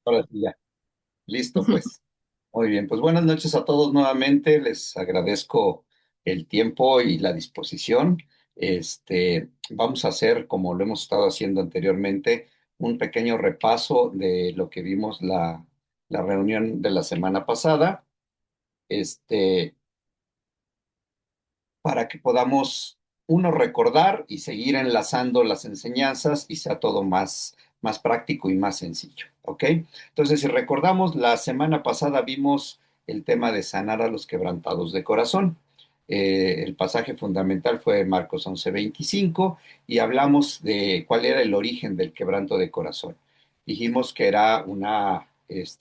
Ahora sí, ya. Listo, pues. Muy bien, pues buenas noches a todos nuevamente. Les agradezco el tiempo y la disposición. Vamos a hacer, como lo hemos estado haciendo anteriormente, un pequeño repaso de lo que vimos la reunión de la semana pasada. Este, para que podamos, uno, recordar y seguir enlazando las enseñanzas y sea todo más práctico y más sencillo, ¿ok? Entonces, si recordamos, la semana pasada vimos el tema de sanar a los quebrantados de corazón. El pasaje fundamental fue Marcos 11:25 y hablamos de cuál era el origen del quebranto de corazón. Dijimos que era una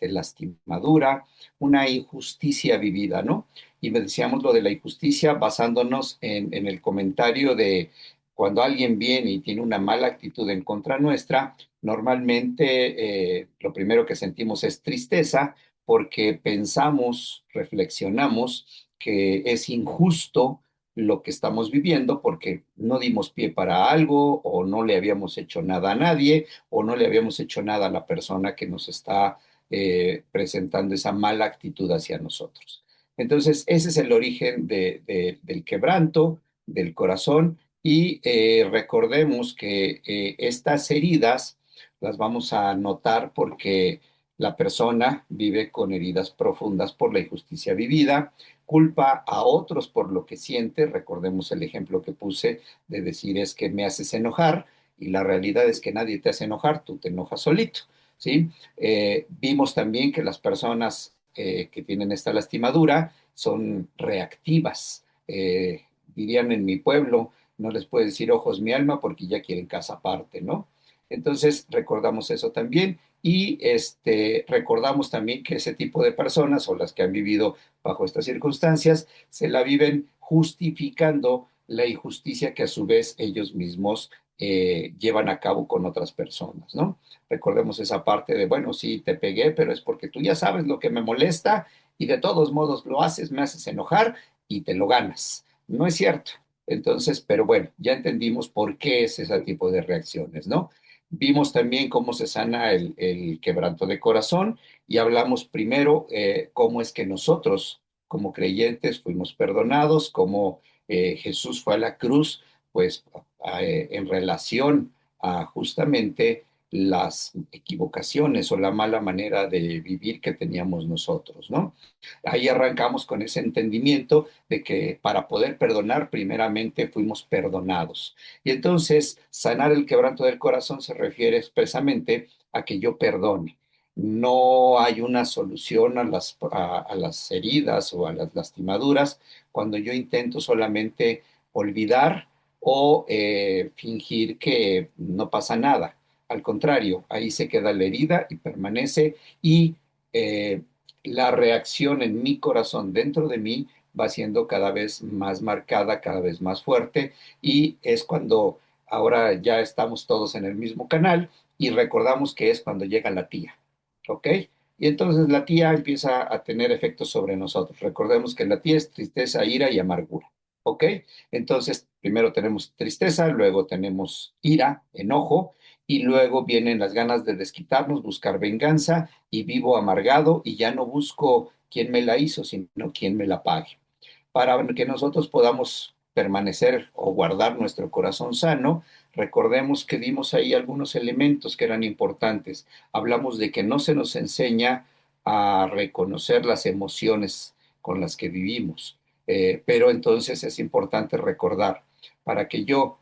lastimadura, una injusticia vivida, ¿no? Y me decíamos lo de la injusticia basándonos en el comentario de cuando alguien viene y tiene una mala actitud en contra nuestra, normalmente lo primero que sentimos es tristeza porque pensamos, reflexionamos que es injusto lo que estamos viviendo porque no dimos pie para algo o no le habíamos hecho nada a nadie o no le habíamos hecho nada a la persona que nos está presentando esa mala actitud hacia nosotros. Entonces, ese es el origen del quebranto, del corazón, y recordemos que estas heridas las vamos a notar porque la persona vive con heridas profundas por la injusticia vivida, culpa a otros por lo que siente. Recordemos el ejemplo que puse de decir es que me haces enojar y la realidad es que nadie te hace enojar, tú te enojas solito, ¿sí? Vimos también que las personas que tienen esta lastimadura son reactivas. Dirían en mi pueblo, no les puedes decir ojos mi alma porque ya quieren casa aparte, ¿no? Entonces recordamos eso también y recordamos también que ese tipo de personas o las que han vivido bajo estas circunstancias se la viven justificando la injusticia que a su vez ellos mismos llevan a cabo con otras personas, ¿no? Recordemos esa parte de, bueno, sí, te pegué, pero es porque tú ya sabes lo que me molesta y de todos modos lo haces, me haces enojar y te lo ganas. No es cierto. Entonces, pero bueno, ya entendimos por qué es ese tipo de reacciones, ¿no? Vimos también cómo se sana el quebranto de corazón y hablamos primero cómo es que nosotros, como creyentes, fuimos perdonados, cómo Jesús fue a la cruz, pues en relación a justamente las equivocaciones o la mala manera de vivir que teníamos nosotros, ¿no? Ahí arrancamos con ese entendimiento de que para poder perdonar, primeramente fuimos perdonados. Y entonces, sanar el quebranto del corazón se refiere expresamente a que yo perdone. No hay una solución a las heridas o a las lastimaduras cuando yo intento solamente olvidar o fingir que no pasa nada. Al contrario, ahí se queda la herida y permanece y eh, la reacción en mi corazón, dentro de mí, va siendo cada vez más marcada, cada vez más fuerte y es cuando ahora ya estamos todos en el mismo canal y recordamos que es cuando llega la tía, ¿ok? Y entonces la tía empieza a tener efectos sobre nosotros. Recordemos que la tía es tristeza, ira y amargura, ¿ok? Entonces, primero tenemos tristeza, luego tenemos ira, enojo, y luego vienen las ganas de desquitarnos, buscar venganza, y vivo amargado y ya no busco quién me la hizo, sino quién me la pague. Para que nosotros podamos permanecer o guardar nuestro corazón sano, recordemos que dimos ahí algunos elementos que eran importantes. Hablamos de que no se nos enseña a reconocer las emociones con las que vivimos, pero entonces es importante recordar, para que yo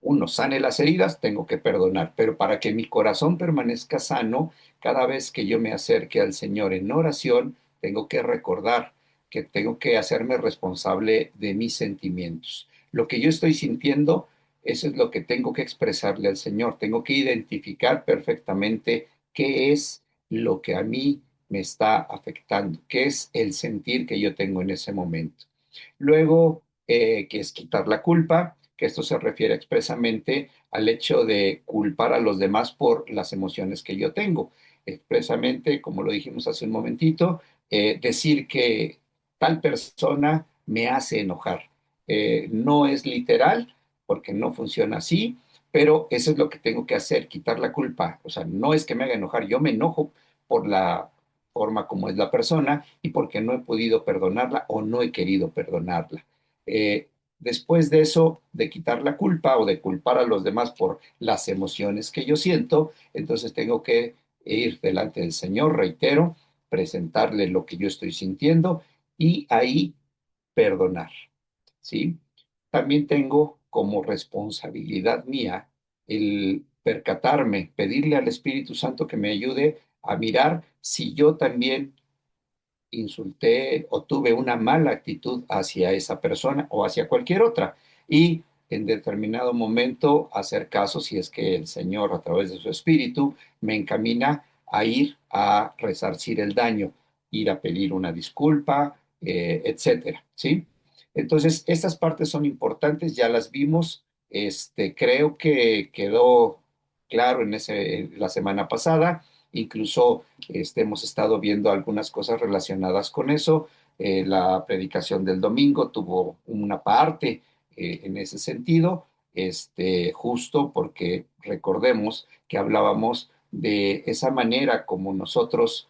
uno, sane las heridas, tengo que perdonar, pero para que mi corazón permanezca sano, cada vez que yo me acerque al Señor en oración, tengo que recordar que tengo que hacerme responsable de mis sentimientos. Lo que yo estoy sintiendo, eso es lo que tengo que expresarle al Señor. Tengo que identificar perfectamente qué es lo que a mí me está afectando, qué es el sentir que yo tengo en ese momento. Luego, que es quitar la culpa, que esto se refiere expresamente al hecho de culpar a los demás por las emociones que yo tengo. Expresamente, como lo dijimos hace un momentito, decir que tal persona me hace enojar. No es literal, porque no funciona así, pero eso es lo que tengo que hacer, quitar la culpa. O sea, no es que me haga enojar, yo me enojo por la forma como es la persona y porque no he podido perdonarla o no he querido perdonarla. Eh, Después de eso, de quitar la culpa o de culpar a los demás por las emociones que yo siento, entonces tengo que ir delante del Señor, reitero, presentarle lo que yo estoy sintiendo y ahí perdonar, ¿sí? También tengo como responsabilidad mía el percatarme, pedirle al Espíritu Santo que me ayude a mirar si yo también insulté o tuve una mala actitud hacia esa persona o hacia cualquier otra. Y en determinado momento hacer caso si es que el Señor a través de su Espíritu me encamina a ir a resarcir el daño, ir a pedir una disculpa, etcétera, ¿sí? Entonces, estas partes son importantes, ya las vimos. Creo que quedó claro la semana pasada. Incluso hemos estado viendo algunas cosas relacionadas con eso. La predicación del domingo tuvo una parte en ese sentido, justo porque recordemos que hablábamos de esa manera como nosotros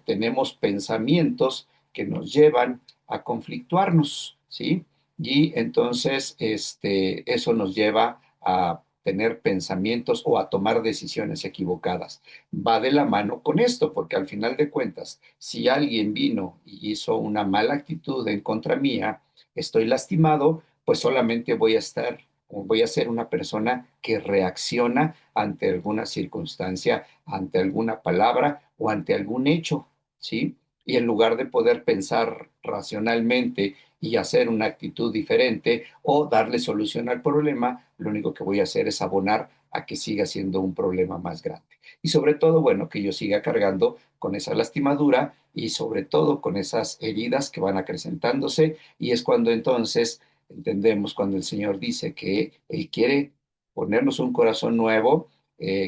tenemos pensamientos que nos llevan a conflictuarnos, ¿sí? Y entonces eso nos lleva a tener pensamientos o a tomar decisiones equivocadas. Va de la mano con esto, porque al final de cuentas, si alguien vino y hizo una mala actitud en contra mía, estoy lastimado, pues solamente voy a estar o voy a ser una persona que reacciona ante alguna circunstancia, ante alguna palabra o ante algún hecho, ¿sí? Y en lugar de poder pensar racionalmente y hacer una actitud diferente o darle solución al problema, lo único que voy a hacer es abonar a que siga siendo un problema más grande. Y sobre todo, bueno, que yo siga cargando con esa lastimadura y sobre todo con esas heridas que van acrecentándose y es cuando entonces entendemos cuando el Señor dice que Él quiere ponernos un corazón nuevo,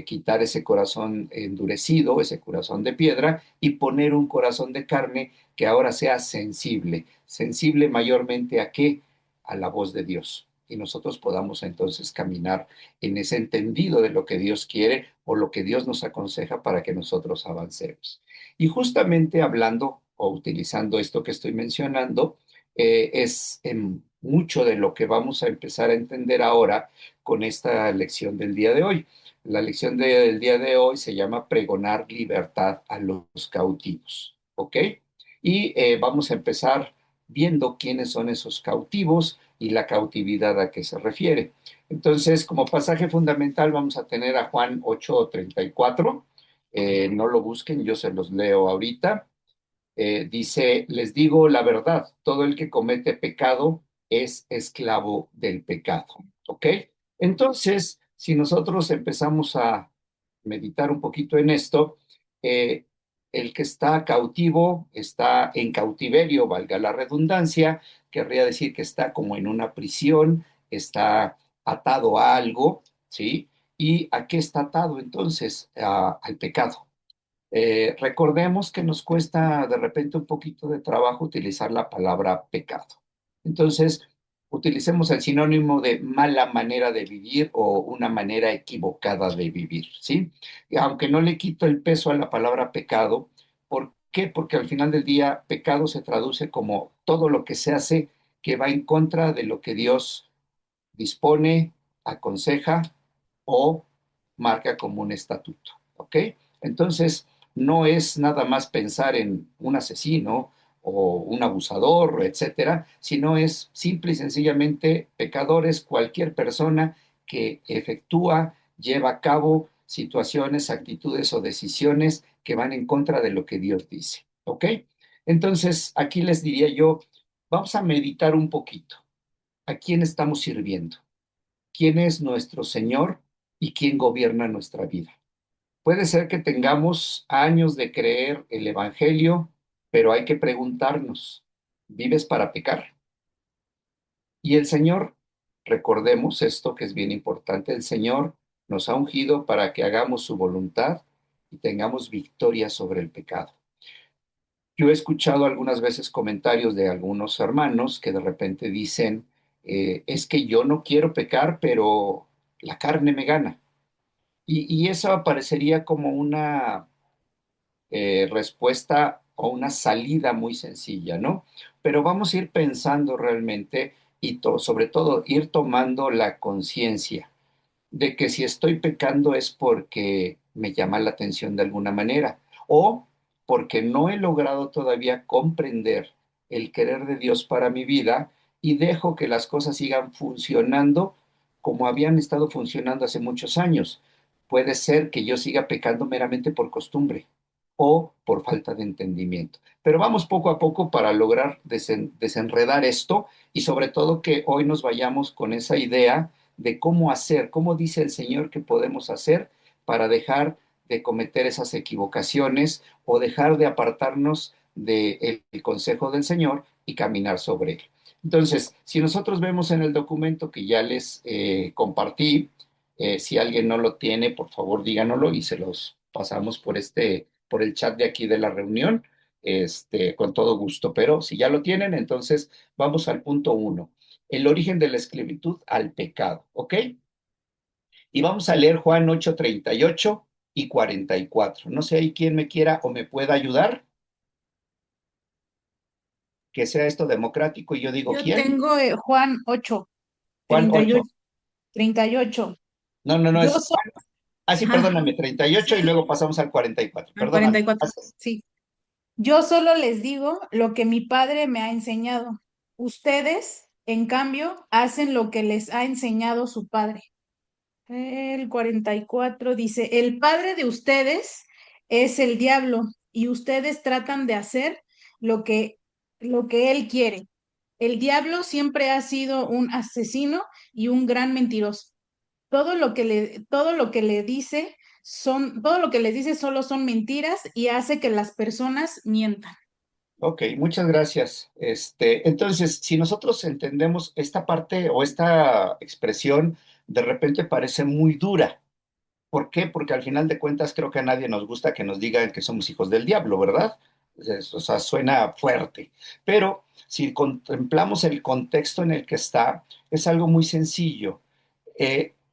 quitar ese corazón endurecido, ese corazón de piedra y poner un corazón de carne que ahora sea sensible. ¿Sensible mayormente a qué? A la voz de Dios. Y nosotros podamos entonces caminar en ese entendido de lo que Dios quiere o lo que Dios nos aconseja para que nosotros avancemos. Y justamente hablando o utilizando esto que estoy mencionando, es en mucho de lo que vamos a empezar a entender ahora con esta lección del día de hoy. La lección del día de hoy se llama Pregonar libertad a los cautivos, ¿ok? Y vamos a empezar viendo quiénes son esos cautivos y la cautividad a qué se refiere. Entonces, como pasaje fundamental vamos a tener a Juan 8:34. No lo busquen, yo se los leo ahorita. Dice, les digo la verdad, todo el que comete pecado es esclavo del pecado. ¿Ok? Entonces, si nosotros empezamos a meditar un poquito en esto, eh, el que está cautivo está en cautiverio, valga la redundancia, querría decir que está como en una prisión, está atado a algo, ¿sí? ¿Y a qué está atado entonces? Al pecado. Recordemos que nos cuesta de repente un poquito de trabajo utilizar la palabra pecado. Entonces, utilicemos el sinónimo de mala manera de vivir o una manera equivocada de vivir, ¿sí? Y aunque no le quito el peso a la palabra pecado, ¿por qué? Porque al final del día, pecado se traduce como todo lo que se hace que va en contra de lo que Dios dispone, aconseja o marca como un estatuto, ¿ok? Entonces, no es nada más pensar en un asesino o un abusador, etcétera, sino es simple y sencillamente pecadores, cualquier persona que efectúa, lleva a cabo situaciones, actitudes o decisiones que van en contra de lo que Dios dice, ¿ok? Entonces, aquí les diría yo, vamos a meditar un poquito. ¿A quién estamos sirviendo? ¿Quién es nuestro Señor y quién gobierna nuestra vida? Puede ser que tengamos años de creer el Evangelio, pero hay que preguntarnos, ¿vives para pecar? Y el Señor, recordemos esto que es bien importante, el Señor nos ha ungido para que hagamos su voluntad y tengamos victoria sobre el pecado. Yo he escuchado algunas veces comentarios de algunos hermanos que de repente dicen, es que yo no quiero pecar, pero la carne me gana. Y eso aparecería como una respuesta o una salida muy sencilla, ¿no? Pero vamos a ir pensando realmente y sobre todo ir tomando la conciencia de que si estoy pecando es porque me llama la atención de alguna manera o porque no he logrado todavía comprender el querer de Dios para mi vida y dejo que las cosas sigan funcionando como habían estado funcionando hace muchos años. Puede ser que yo siga pecando meramente por costumbre o por falta de entendimiento. Pero vamos poco a poco para lograr desenredar esto y sobre todo que hoy nos vayamos con esa idea de cómo hacer, cómo dice el Señor que podemos hacer para dejar de cometer esas equivocaciones o dejar de apartarnos del consejo del Señor y caminar sobre él. Entonces, si nosotros vemos en el documento que ya les compartí, si alguien no lo tiene, por favor díganoslo y se los pasamos por el chat de aquí de la reunión, con todo gusto. Pero si ya lo tienen, entonces vamos al punto uno, el origen de la esclavitud al pecado, ¿ok? Y vamos a leer Juan 8:38 y 44. No sé ahí quién me quiera o me pueda ayudar, que sea esto democrático y yo digo Yo quién. tengo Juan 8, Juan 8. 38, 38. No, no, no, Yo es soy, sí, ajá, perdóname, 38 y sí, luego pasamos al 44. al Perdóname. 44, sí. Yo solo les digo lo que mi padre me ha enseñado. Ustedes, en cambio, hacen lo que les ha enseñado su padre. El 44 dice, el padre de ustedes es el diablo y ustedes tratan de hacer lo que, lo que él quiere. El diablo siempre ha sido un asesino y un gran mentiroso. Todo lo que le dice todo lo que les dice solo son mentiras y hace que las personas mientan. Ok, muchas gracias. Entonces, si nosotros entendemos esta parte o esta expresión, de repente parece muy dura. ¿Por qué? Porque al final de cuentas creo que a nadie nos gusta que nos digan que somos hijos del diablo, ¿verdad? O sea, suena fuerte. Pero si contemplamos el contexto en el que está, es algo muy sencillo.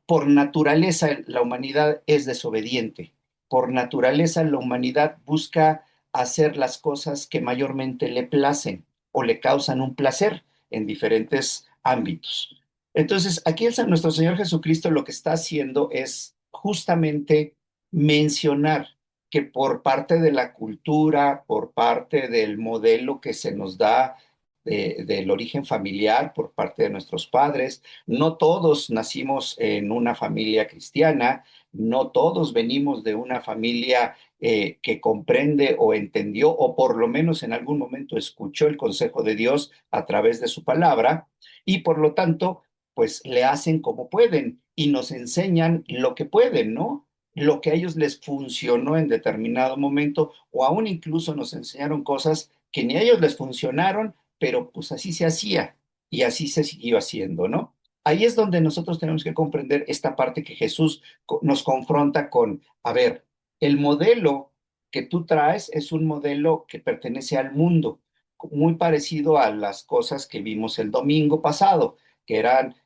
Por naturaleza la humanidad es desobediente. Por naturaleza la humanidad busca hacer las cosas que mayormente le placen o le causan un placer en diferentes ámbitos. Entonces, aquí nuestro Señor Jesucristo lo que está haciendo es justamente mencionar que por parte de la cultura, por parte del modelo que se nos da del origen familiar por parte de nuestros padres, no todos nacimos en una familia cristiana, no todos venimos de una familia que comprende o entendió o por lo menos en algún momento escuchó el consejo de Dios a través de su palabra y por lo tanto, pues le hacen como pueden y nos enseñan lo que pueden, ¿no? Lo que a ellos les funcionó en determinado momento o aún incluso nos enseñaron cosas que ni a ellos les funcionaron, pero pues así se hacía y así se siguió haciendo, ¿no? Ahí es donde nosotros tenemos que comprender esta parte que Jesús nos confronta con, a ver, el modelo que tú traes es un modelo que pertenece al mundo, muy parecido a las cosas que vimos el domingo pasado, que eran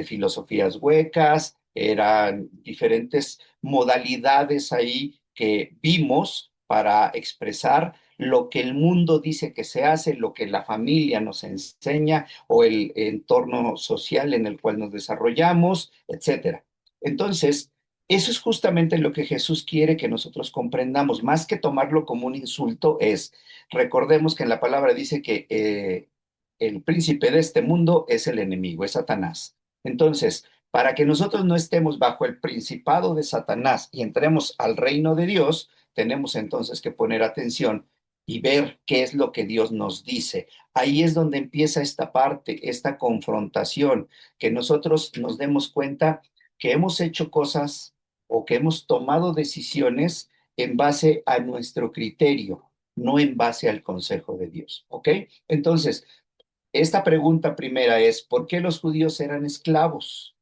filosofías huecas, eran diferentes modalidades ahí que vimos para expresar lo que el mundo dice que se hace, lo que la familia nos enseña o el entorno social en el cual nos desarrollamos, etcétera. Entonces, eso es justamente lo que Jesús quiere que nosotros comprendamos, más que tomarlo como un insulto, recordemos que en la palabra dice que el príncipe de este mundo es el enemigo, es Satanás. Entonces, para que nosotros no estemos bajo el principado de Satanás y entremos al reino de Dios, tenemos entonces que poner atención y ver qué es lo que Dios nos dice. Ahí es donde empieza esta parte, esta confrontación, que nosotros nos demos cuenta que hemos hecho cosas o que hemos tomado decisiones en base a nuestro criterio, no en base al consejo de Dios. ¿Ok? Entonces, esta pregunta primera es, ¿por qué los judíos eran esclavos?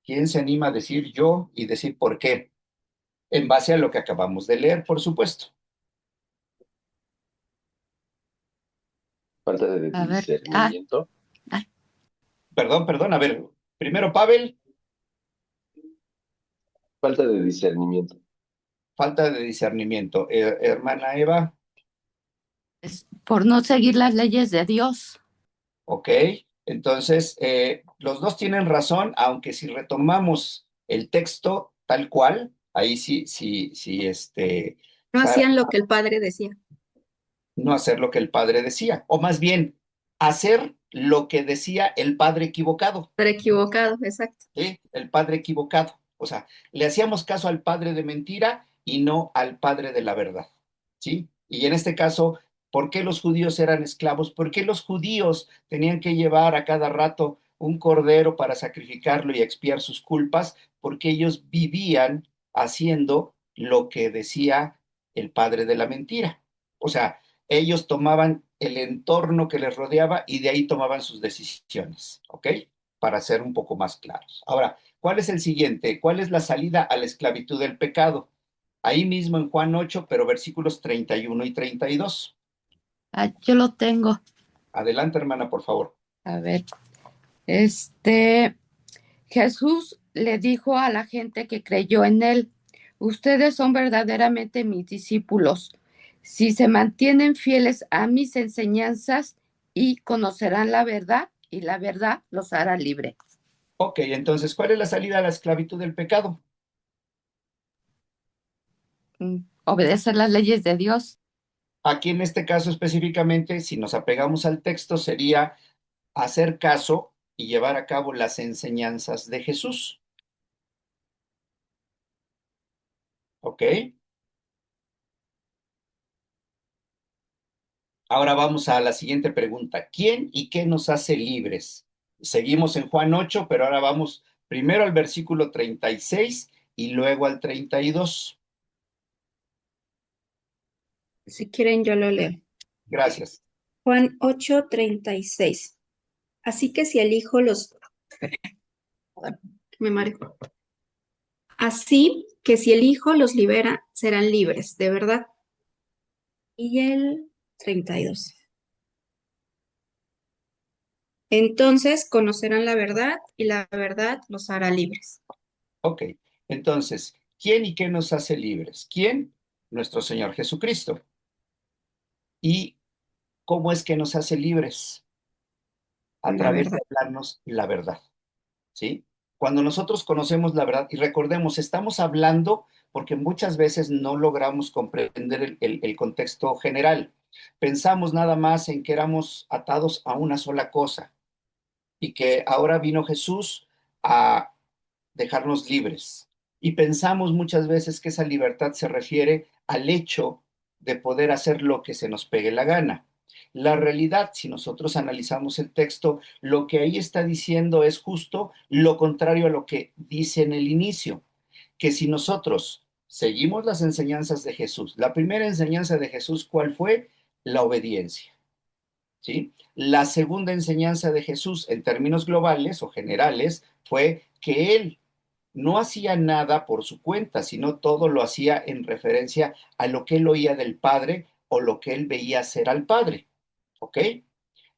¿Quién se anima a decir yo y decir por qué? En base a lo que acabamos de leer, por supuesto. Falta de A ver, discernimiento. ay, Perdón, a ver, primero Pavel, Falta de discernimiento. falta de discernimiento. Hermana Eva, Por no seguir las leyes de Dios. ok. Entonces, los dos tienen razón, aunque si retomamos el texto tal cual, ahí sí, sí, sí, No Sara, hacían lo que el padre decía. no hacer lo que el padre decía, o más bien, hacer lo que decía el padre equivocado. Pero equivocado, exacto. ¿Sí? El padre equivocado. O sea, le hacíamos caso al padre de mentira y no al padre de la verdad. ¿Sí? Y en este caso, ¿por qué los judíos eran esclavos? ¿Por qué los judíos tenían que llevar a cada rato un cordero para sacrificarlo y expiar sus culpas? Porque ellos vivían haciendo lo que decía el padre de la mentira. O sea, ellos tomaban el entorno que les rodeaba y de ahí tomaban sus decisiones. ¿Ok? Para ser un poco más claros. Ahora, ¿cuál es el siguiente? ¿Cuál es la salida a la esclavitud del pecado? Ahí mismo en Juan 8, pero versículos 31 y 32. Ah, yo lo tengo. Adelante, hermana, por favor. A ver, este, Jesús le dijo a la gente que creyó en él, ustedes son verdaderamente mis discípulos, si se mantienen fieles a mis enseñanzas y conocerán la verdad y la verdad los hará libre. Ok, entonces, ¿cuál es la salida a la esclavitud del pecado? Obedecer las leyes de Dios. Aquí en este caso específicamente, si nos apegamos al texto, sería hacer caso y llevar a cabo las enseñanzas de Jesús. ¿Ok? Ahora vamos a la siguiente pregunta. ¿Quién y qué nos hace libres? Seguimos en Juan 8, pero ahora vamos primero al versículo 36 y luego al 32. Si quieren, yo lo leo. Gracias. Juan 8:36. Así que si el Hijo los... Me marco. Así que si el Hijo los libera, serán libres, de verdad. Y el 32. Entonces conocerán la verdad y la verdad los hará libres. Ok, entonces, ¿quién y qué nos hace libres? ¿Quién? Nuestro Señor Jesucristo. ¿Y cómo es que nos hace libres? A Con la través de verdad. hablarnos la verdad. ¿Sí? Cuando nosotros conocemos la verdad, y recordemos, estamos hablando porque muchas veces no logramos comprender el contexto general. Pensamos nada más en que éramos atados a una sola cosa y que ahora vino Jesús a dejarnos libres. Y pensamos muchas veces que esa libertad se refiere al hecho de poder hacer lo que se nos pegue la gana. La realidad, si nosotros analizamos el texto, lo que ahí está diciendo es justo lo contrario a lo que dice en el inicio, que si nosotros seguimos las enseñanzas de Jesús, la primera enseñanza de Jesús, ¿cuál fue? La obediencia. ¿Sí? La segunda enseñanza de Jesús en términos globales o generales fue que él no hacía nada por su cuenta, sino todo lo hacía en referencia a lo que él oía del Padre o lo que él veía hacer al Padre. ¿Ok?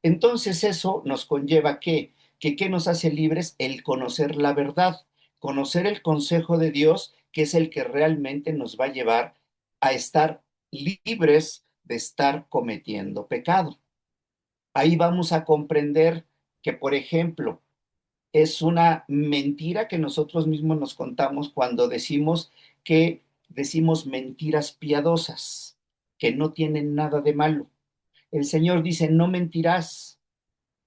Entonces eso nos conlleva que ¿qué nos hace libres? El conocer la verdad, conocer el consejo de Dios, que es el que realmente nos va a llevar a estar libres de estar cometiendo pecado. Ahí vamos a comprender que, por ejemplo, es una mentira que nosotros mismos nos contamos cuando decimos que decimos mentiras piadosas, que no tienen nada de malo. El Señor dice, no mentirás.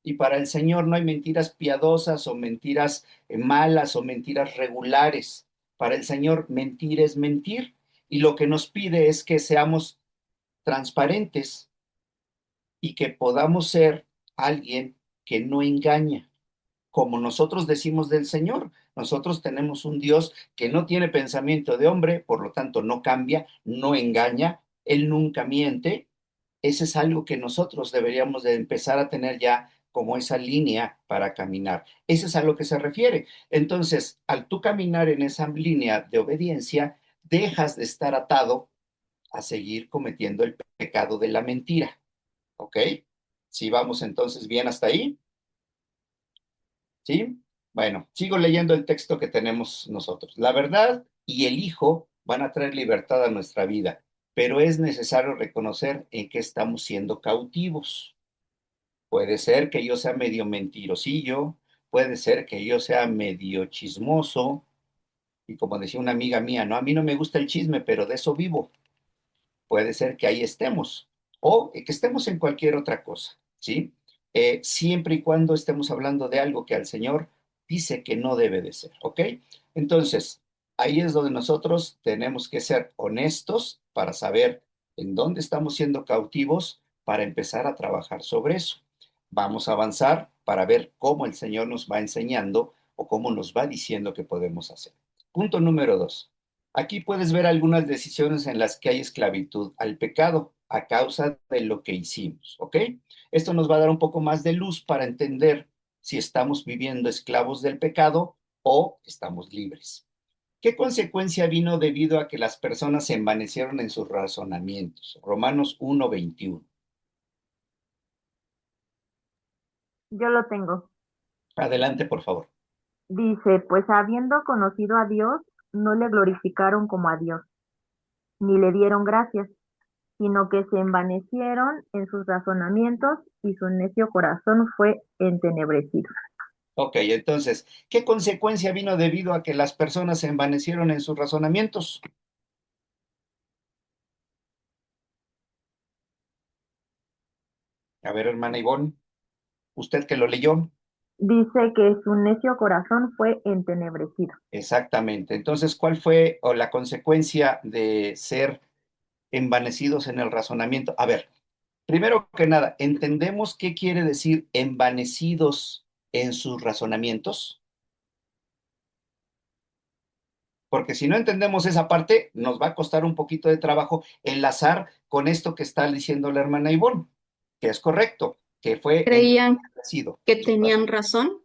Y para el Señor no hay mentiras piadosas o mentiras malas o mentiras regulares. Para el Señor mentir es mentir. Y lo que nos pide es que seamos transparentes y que podamos ser alguien que no engaña como nosotros decimos del Señor. Nosotros tenemos un Dios que no tiene pensamiento de hombre, por lo tanto no cambia, no engaña, Él nunca miente. Ese es algo que nosotros deberíamos de empezar a tener ya como esa línea para caminar. Eso es a lo que se refiere. Entonces, al tú caminar en esa línea de obediencia, dejas de estar atado a seguir cometiendo el pecado de la mentira. ¿Ok? Si vamos entonces bien hasta ahí. ¿Sí? Bueno, sigo leyendo el texto que tenemos nosotros. La verdad y el Hijo van a traer libertad a nuestra vida, pero es necesario reconocer en qué estamos siendo cautivos. Puede ser que yo sea medio mentirosillo, puede ser que yo sea medio chismoso, y como decía una amiga mía, no, a mí no me gusta el chisme, pero de eso vivo. Puede ser que ahí estemos o que estemos en cualquier otra cosa, ¿sí? Siempre y cuando estemos hablando de algo que al Señor dice que no debe de ser, ¿ok? Entonces, ahí es donde nosotros tenemos que ser honestos para saber en dónde estamos siendo cautivos para empezar a trabajar sobre eso. Vamos a avanzar para ver cómo el Señor nos va enseñando o cómo nos va diciendo que podemos hacer. Punto número 2. Aquí puedes ver algunas decisiones en las que hay esclavitud al pecado a causa de lo que hicimos, ¿ok? Esto nos va a dar un poco más de luz para entender si estamos viviendo esclavos del pecado o estamos libres. ¿Qué consecuencia vino debido a que las personas se envanecieron en sus razonamientos? Romanos 1:21. Yo lo tengo. Adelante, por favor. Dice, pues habiendo conocido a Dios, no le glorificaron como a Dios, ni le dieron gracias, sino que se envanecieron en sus razonamientos y su necio corazón fue entenebrecido. Ok, entonces, ¿qué consecuencia vino debido a que las personas se envanecieron en sus razonamientos? A ver, hermana Ivonne, usted que lo leyó. Dice que su necio corazón fue entenebrecido. Exactamente. Entonces, ¿cuál fue o la consecuencia de ser envanecidos en el razonamiento? A ver, primero que nada, ¿entendemos qué quiere decir envanecidos en sus razonamientos? Porque si no entendemos esa parte, nos va a costar un poquito de trabajo enlazar con esto que está diciendo la hermana Ivonne, que es correcto, que fue Creían envanecido. que tenían razón.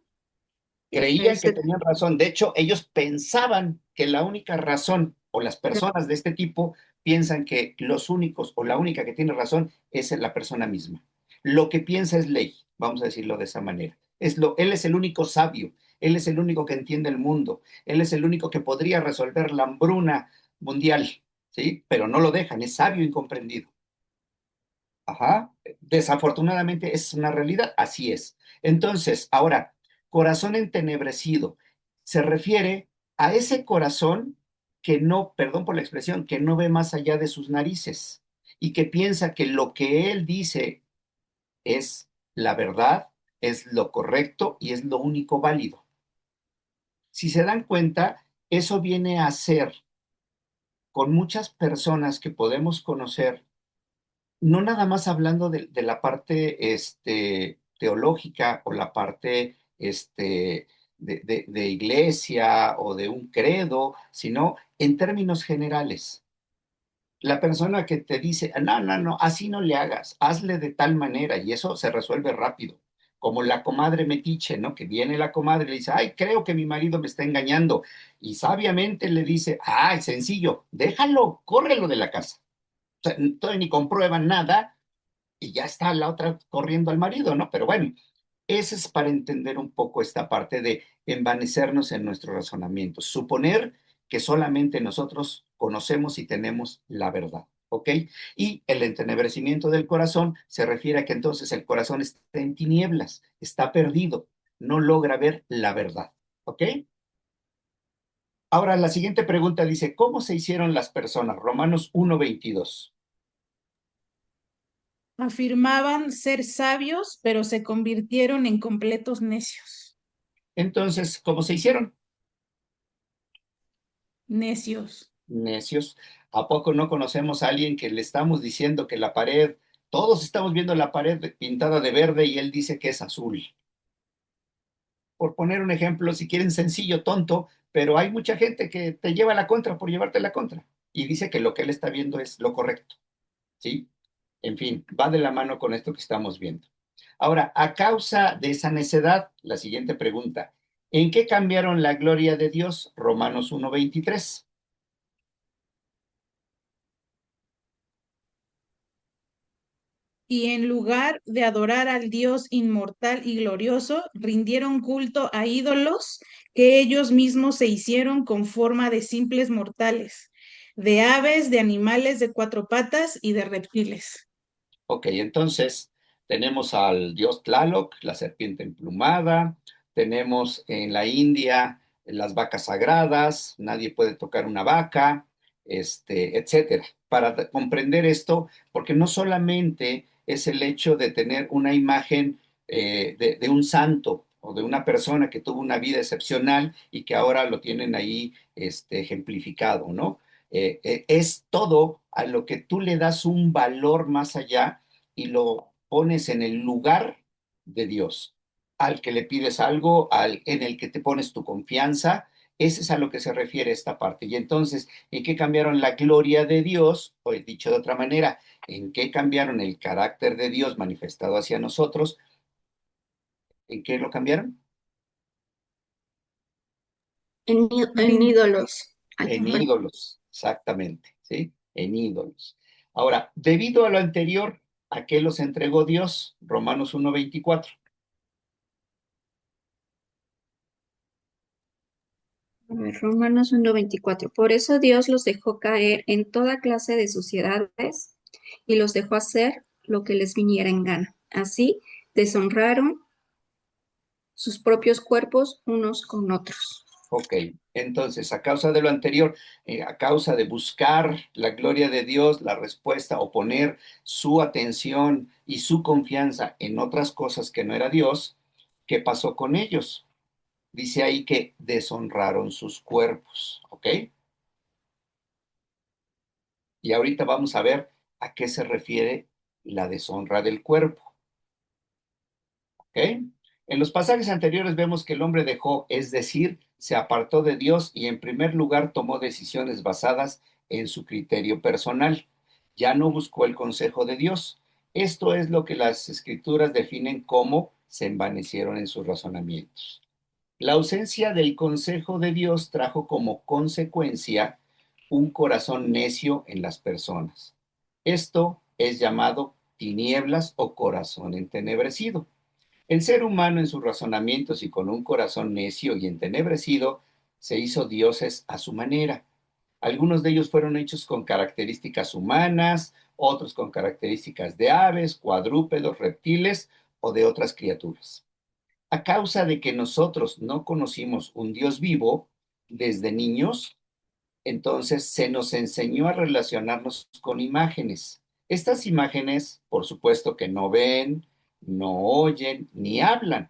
Creían que Ese- tenían razón. De hecho, ellos pensaban que la única razón, o las personas de este tipo piensan que los únicos o la única que tiene razón es la persona misma. Lo que piensa es ley, vamos a decirlo de esa manera. Él es el único sabio, él es el único que entiende el mundo, él es el único que podría resolver la hambruna mundial, ¿sí? Pero no lo dejan, es sabio incomprendido. Ajá, desafortunadamente es una realidad, así es. Entonces, ahora, corazón entenebrecido, se refiere a ese corazón que no, perdón por la expresión, que no ve más allá de sus narices y que piensa que lo que él dice es la verdad, es lo correcto y es lo único válido. Si se dan cuenta, eso viene a ser con muchas personas que podemos conocer no nada más hablando de la parte teológica o la parte de iglesia o de un credo, sino en términos generales. La persona que te dice, no, no, no, así no le hagas, hazle de tal manera y eso se resuelve rápido. Como la comadre metiche, ¿no? Que viene la comadre y le dice, ay, creo que mi marido me está engañando. Y sabiamente le dice, ay, sencillo, déjalo, córrelo de la casa. O sea, todavía ni comprueban nada y ya está la otra corriendo al marido, ¿no? Pero bueno, ese es para entender un poco esta parte de envanecernos en nuestros razonamientos, suponer que solamente nosotros conocemos y tenemos la verdad, ¿ok? Y el entenebrecimiento del corazón se refiere a que entonces el corazón está en tinieblas, está perdido, no logra ver la verdad, ¿ok? Ahora, la siguiente pregunta dice, ¿cómo se hicieron las personas? Romanos 1:22. Afirmaban ser sabios, pero se convirtieron en completos necios. Entonces, ¿cómo se hicieron? Necios. Necios. ¿A poco no conocemos a alguien que le estamos diciendo que la pared, todos estamos viendo la pared pintada de verde y él dice que es azul? Por poner un ejemplo, si quieren sencillo, tonto, pero hay mucha gente que te lleva la contra por llevarte la contra y dice que lo que él está viendo es lo correcto, ¿sí? En fin, va de la mano con esto que estamos viendo. Ahora, a causa de esa necedad, la siguiente pregunta, ¿en qué cambiaron la gloria de Dios? Romanos 1:23. Y en lugar de adorar al Dios inmortal y glorioso, rindieron culto a ídolos que ellos mismos se hicieron con forma de simples mortales. de aves, de animales de cuatro patas y de reptiles. Ok, entonces tenemos al dios Tlaloc, la serpiente emplumada, tenemos en la India las vacas sagradas, nadie puede tocar una vaca, etcétera. Para comprender esto, porque no solamente es el hecho de tener una imagen de un santo o de una persona que tuvo una vida excepcional y que ahora lo tienen ahí ejemplificado, ¿no? Es todo a lo que tú le das un valor más allá y lo pones en el lugar de Dios, al que le pides algo, en el que te pones tu confianza. Ese es a lo que se refiere esta parte. Y entonces, ¿en qué cambiaron la gloria de Dios? O dicho de otra manera, ¿en qué cambiaron el carácter de Dios manifestado hacia nosotros? ¿En qué lo cambiaron? En ídolos. Ay, En perdón. ídolos, exactamente, ¿sí? En ídolos. Ahora, debido a lo anterior, ¿a qué los entregó Dios? Romanos 1:24. A ver, Romanos 1:24. Por eso Dios los dejó caer en toda clase de suciedades y los dejó hacer lo que les viniera en gana. Así deshonraron sus propios cuerpos unos con otros. Ok, entonces, a causa de lo anterior, a causa de buscar la gloria de Dios, la respuesta o poner su atención y su confianza en otras cosas que no era Dios, ¿qué pasó con ellos? Dice ahí que deshonraron sus cuerpos, ¿ok? Y ahorita vamos a ver a qué se refiere la deshonra del cuerpo, ¿ok? En los pasajes anteriores vemos que el hombre dejó, es decir, se apartó de Dios y en primer lugar tomó decisiones basadas en su criterio personal. Ya no buscó el consejo de Dios. Esto es lo que las escrituras definen como se envanecieron en sus razonamientos. La ausencia del consejo de Dios trajo como consecuencia un corazón necio en las personas. Esto es llamado tinieblas o corazón entenebrecido. El ser humano en sus razonamientos y con un corazón necio y entenebrecido se hizo dioses a su manera. Algunos de ellos fueron hechos con características humanas, otros con características de aves, cuadrúpedos, reptiles o de otras criaturas. A causa de que nosotros no conocimos un Dios vivo desde niños, entonces se nos enseñó a relacionarnos con imágenes. Estas imágenes, por supuesto que no ven, no oyen ni hablan.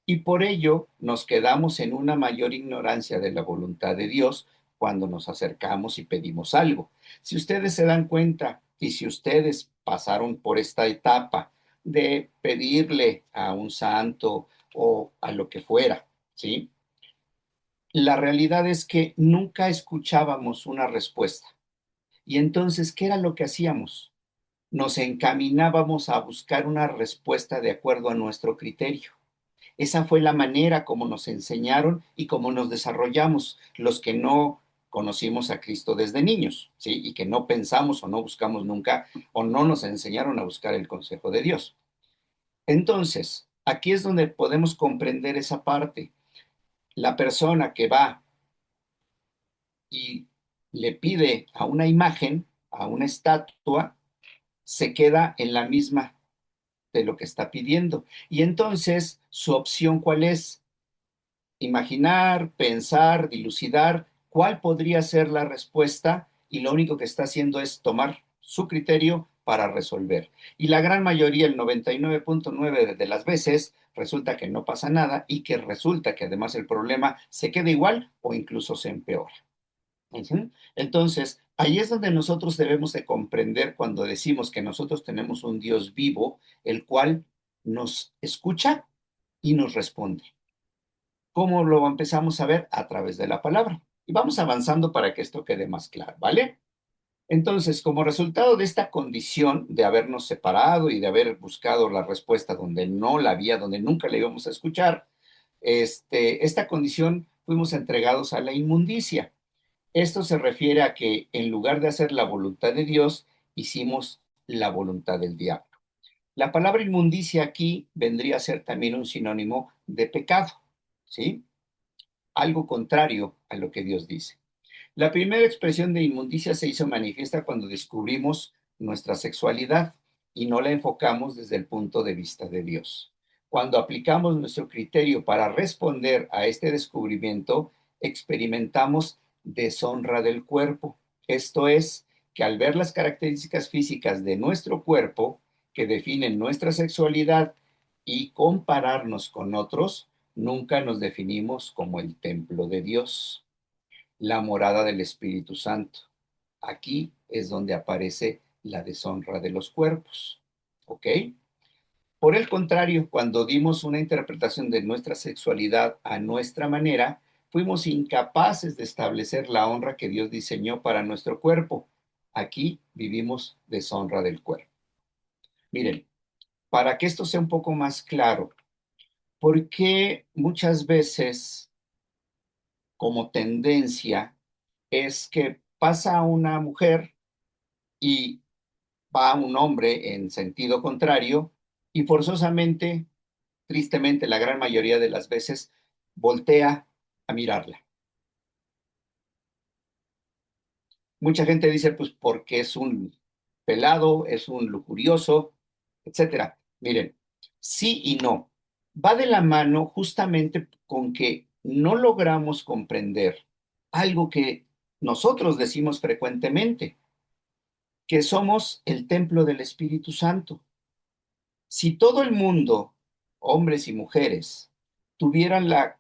Y por ello nos quedamos en una mayor ignorancia de la voluntad de Dios cuando nos acercamos y pedimos algo. Si ustedes se dan cuenta y si ustedes pasaron por esta etapa de pedirle a un santo o a lo que fuera, ¿sí? La realidad es que nunca escuchábamos una respuesta. Y entonces, ¿qué era lo que hacíamos? Nos encaminábamos a buscar una respuesta de acuerdo a nuestro criterio. Esa fue la manera como nos enseñaron y como nos desarrollamos los que no conocimos a Cristo desde niños, ¿sí? Y que no pensamos o no buscamos nunca o no nos enseñaron a buscar el consejo de Dios. Entonces, aquí es donde podemos comprender esa parte. La persona que va y le pide a una imagen, a una estatua, se queda en la misma de lo que está pidiendo. Y entonces, su opción, ¿cuál es? Imaginar, pensar, dilucidar cuál podría ser la respuesta y lo único que está haciendo es tomar su criterio para resolver. Y la gran mayoría, el 99.9 de las veces, resulta que no pasa nada y que resulta que además el problema se queda igual o incluso se empeora. Entonces, ahí es donde nosotros debemos de comprender cuando decimos que nosotros tenemos un Dios vivo, el cual nos escucha y nos responde. ¿Cómo lo empezamos a ver? A través de la palabra. Y vamos avanzando para que esto quede más claro, ¿vale? Entonces, como resultado de esta condición de habernos separado y de haber buscado la respuesta donde no la había, donde nunca la íbamos a escuchar, esta condición fuimos entregados a la inmundicia. Esto se refiere a que en lugar de hacer la voluntad de Dios, hicimos la voluntad del diablo. La palabra inmundicia aquí vendría a ser también un sinónimo de pecado, ¿sí? Algo contrario a lo que Dios dice. La primera expresión de inmundicia se hizo manifiesta cuando descubrimos nuestra sexualidad y no la enfocamos desde el punto de vista de Dios. Cuando aplicamos nuestro criterio para responder a este descubrimiento, experimentamos deshonra del cuerpo. Esto es, que al ver las características físicas de nuestro cuerpo que definen nuestra sexualidad y compararnos con otros, nunca nos definimos como el templo de Dios, la morada del Espíritu Santo. Aquí es donde aparece la deshonra de los cuerpos. ¿Ok? Por el contrario, cuando dimos una interpretación de nuestra sexualidad a nuestra manera, fuimos incapaces de establecer la honra que Dios diseñó para nuestro cuerpo. Aquí vivimos deshonra del cuerpo. Miren, para que esto sea un poco más claro, ¿por qué muchas veces como tendencia es que pasa una mujer y va un hombre en sentido contrario y forzosamente, tristemente, la gran mayoría de las veces voltea a mirarla? Mucha gente dice, pues porque es un pelado, es un lujurioso, etcétera. Miren, sí y no. Va de la mano justamente con que no logramos comprender algo que nosotros decimos frecuentemente, que somos el templo del Espíritu Santo. Si todo el mundo, hombres y mujeres, tuvieran la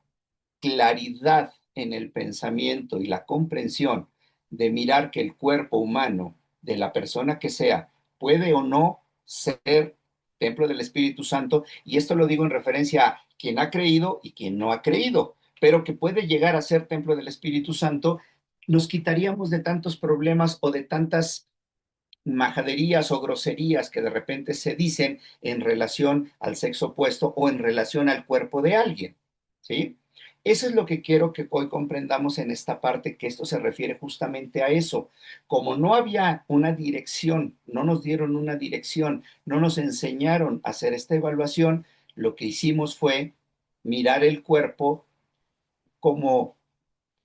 claridad en el pensamiento y la comprensión de mirar que el cuerpo humano de la persona que sea puede o no ser templo del Espíritu Santo, y esto lo digo en referencia a quien ha creído y quien no ha creído, pero que puede llegar a ser templo del Espíritu Santo, nos quitaríamos de tantos problemas o de tantas majaderías o groserías que de repente se dicen en relación al sexo opuesto o en relación al cuerpo de alguien, ¿sí? Eso es lo que quiero que hoy comprendamos en esta parte, que esto se refiere justamente a eso. Como no había una dirección, no nos dieron una dirección, no nos enseñaron a hacer esta evaluación, lo que hicimos fue mirar el cuerpo como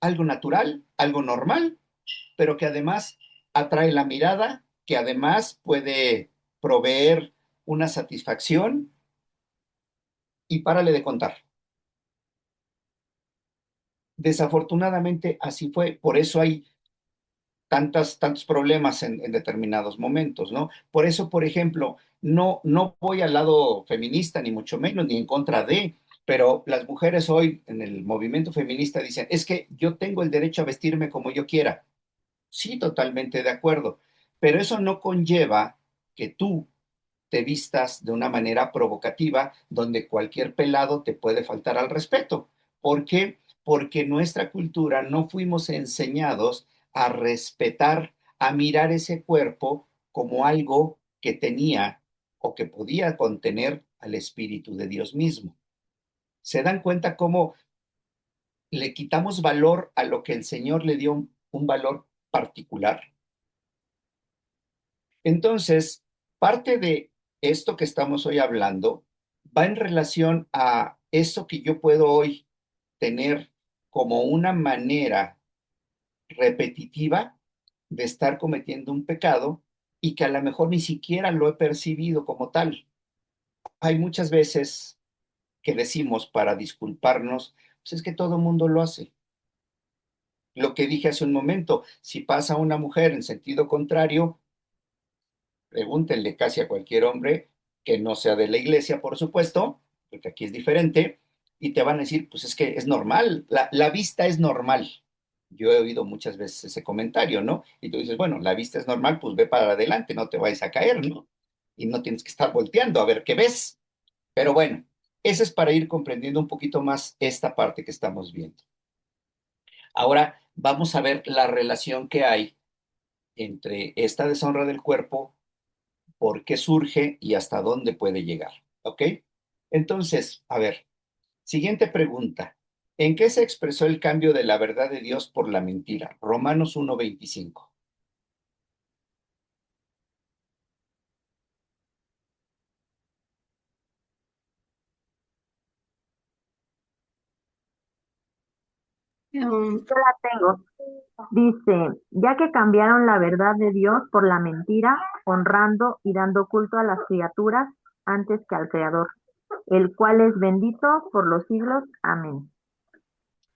algo natural, algo normal, pero que además atrae la mirada, que además puede proveer una satisfacción, y párale de contar. Desafortunadamente así fue, por eso hay tantos problemas en determinados momentos, ¿no? Por eso, por ejemplo, no voy al lado feminista, ni mucho menos, ni en contra de, pero las mujeres hoy en el movimiento feminista dicen, es que yo tengo el derecho a vestirme como yo quiera. Sí, totalmente de acuerdo, pero eso no conlleva que tú te vistas de una manera provocativa donde cualquier pelado te puede faltar al respeto. ¿Por qué? Porque nuestra cultura no fuimos enseñados a respetar, a mirar ese cuerpo como algo que tenía o que podía contener al Espíritu de Dios mismo. ¿Se dan cuenta cómo le quitamos valor a lo que el Señor le dio un valor particular? Entonces, parte de esto que estamos hoy hablando va en relación a eso que yo puedo hoy tener como una manera repetitiva de estar cometiendo un pecado y que a lo mejor ni siquiera lo he percibido como tal. Hay muchas veces que decimos para disculparnos, pues es que todo mundo lo hace. Lo que dije hace un momento, si pasa una mujer en sentido contrario, pregúntenle casi a cualquier hombre que no sea de la iglesia, por supuesto, porque aquí es diferente, y te van a decir, pues es que es normal, la vista es normal. Yo he oído muchas veces ese comentario, ¿no? Y tú dices, bueno, la vista es normal, pues ve para adelante, no te vayas a caer, ¿no? Y no tienes que estar volteando a ver qué ves. Pero bueno, ese es para ir comprendiendo un poquito más esta parte que estamos viendo. Ahora vamos a ver la relación que hay entre esta deshonra del cuerpo, por qué surge y hasta dónde puede llegar. ¿Ok? Entonces, a ver, siguiente pregunta. ¿En qué se expresó el cambio de la verdad de Dios por la mentira? Romanos 1:25. Um, Yo la tengo. Dice, ya que cambiaron la verdad de Dios por la mentira, honrando y dando culto a las criaturas antes que al Creador, el cual es bendito por los siglos. Amén.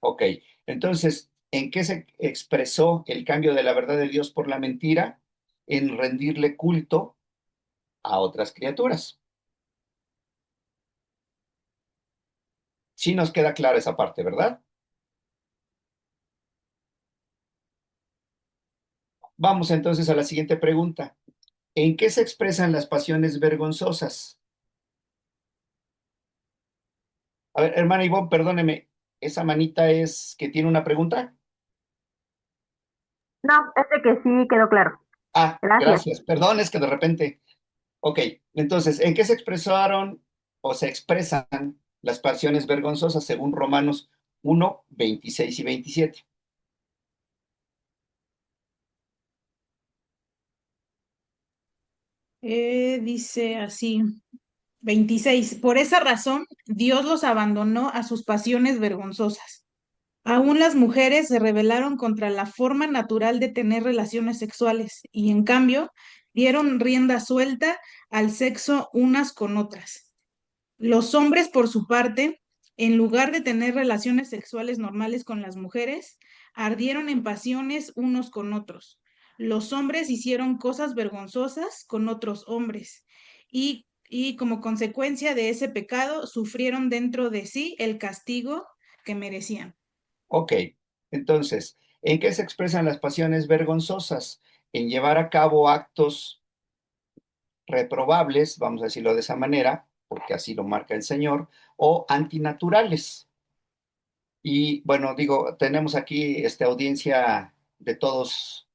Ok, entonces, ¿en qué se expresó el cambio de la verdad de Dios por la mentira? En rendirle culto a otras criaturas. Sí nos queda clara esa parte, ¿verdad? Vamos entonces a la siguiente pregunta. ¿En qué se expresan las pasiones vergonzosas? A ver, hermana Ivonne, perdóneme, ¿esa manita es que tiene una pregunta? No, este que sí quedó claro. Ah, Gracias. gracias. Perdón, es que de repente. Ok, entonces, ¿en qué se expresaron o se expresan las pasiones vergonzosas según Romanos 1, 26 y 27? Dice así, 26. Por esa razón, Dios los abandonó a sus pasiones vergonzosas. Aún las mujeres se rebelaron contra la forma natural de tener relaciones sexuales y en cambio dieron rienda suelta al sexo unas con otras. Los hombres, por su parte, en lugar de tener relaciones sexuales normales con las mujeres, ardieron en pasiones unos con otros. Los hombres hicieron cosas vergonzosas con otros hombres y como consecuencia de ese pecado sufrieron dentro de sí el castigo que merecían. Ok, entonces, ¿en qué se expresan las pasiones vergonzosas? En llevar a cabo actos reprobables, vamos a decirlo de esa manera, porque así lo marca el Señor, o antinaturales. Y bueno, digo, tenemos aquí esta audiencia de todas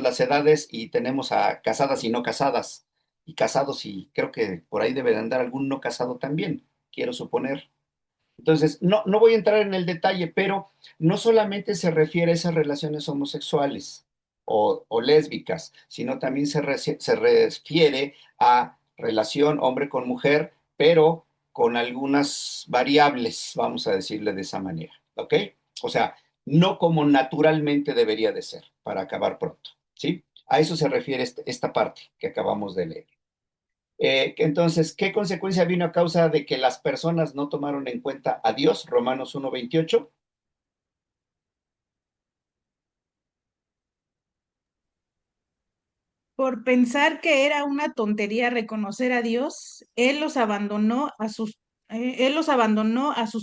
las edades y tenemos a casadas y no casadas, y casados y creo que por ahí debe de andar algún no casado también, quiero suponer. Entonces, no voy a entrar en el detalle, pero no solamente se refiere a esas relaciones homosexuales o lésbicas, sino también se refiere a relación hombre con mujer, pero con algunas variables, vamos a decirle de esa manera, ¿ok? O sea, no como naturalmente debería de ser, para acabar pronto, ¿sí? A eso se refiere esta parte que acabamos de leer. Entonces, ¿qué consecuencia vino a causa de que las personas no tomaron en cuenta a Dios? Romanos 1:28. Por pensar que era una tontería reconocer a Dios, Él los abandonó a sus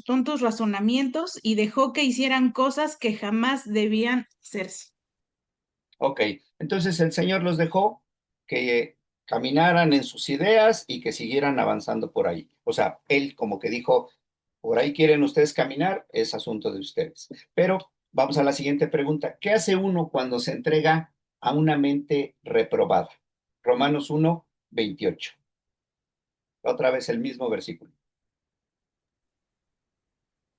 tontos razonamientos y dejó que hicieran cosas que jamás debían hacerse. Ok, entonces el Señor los dejó que caminaran en sus ideas y que siguieran avanzando por ahí. O sea, Él como que dijo, por ahí quieren ustedes caminar, es asunto de ustedes. Pero vamos a la siguiente pregunta. ¿Qué hace uno cuando se entrega a una mente reprobada? Romanos 1:28. Otra vez el mismo versículo.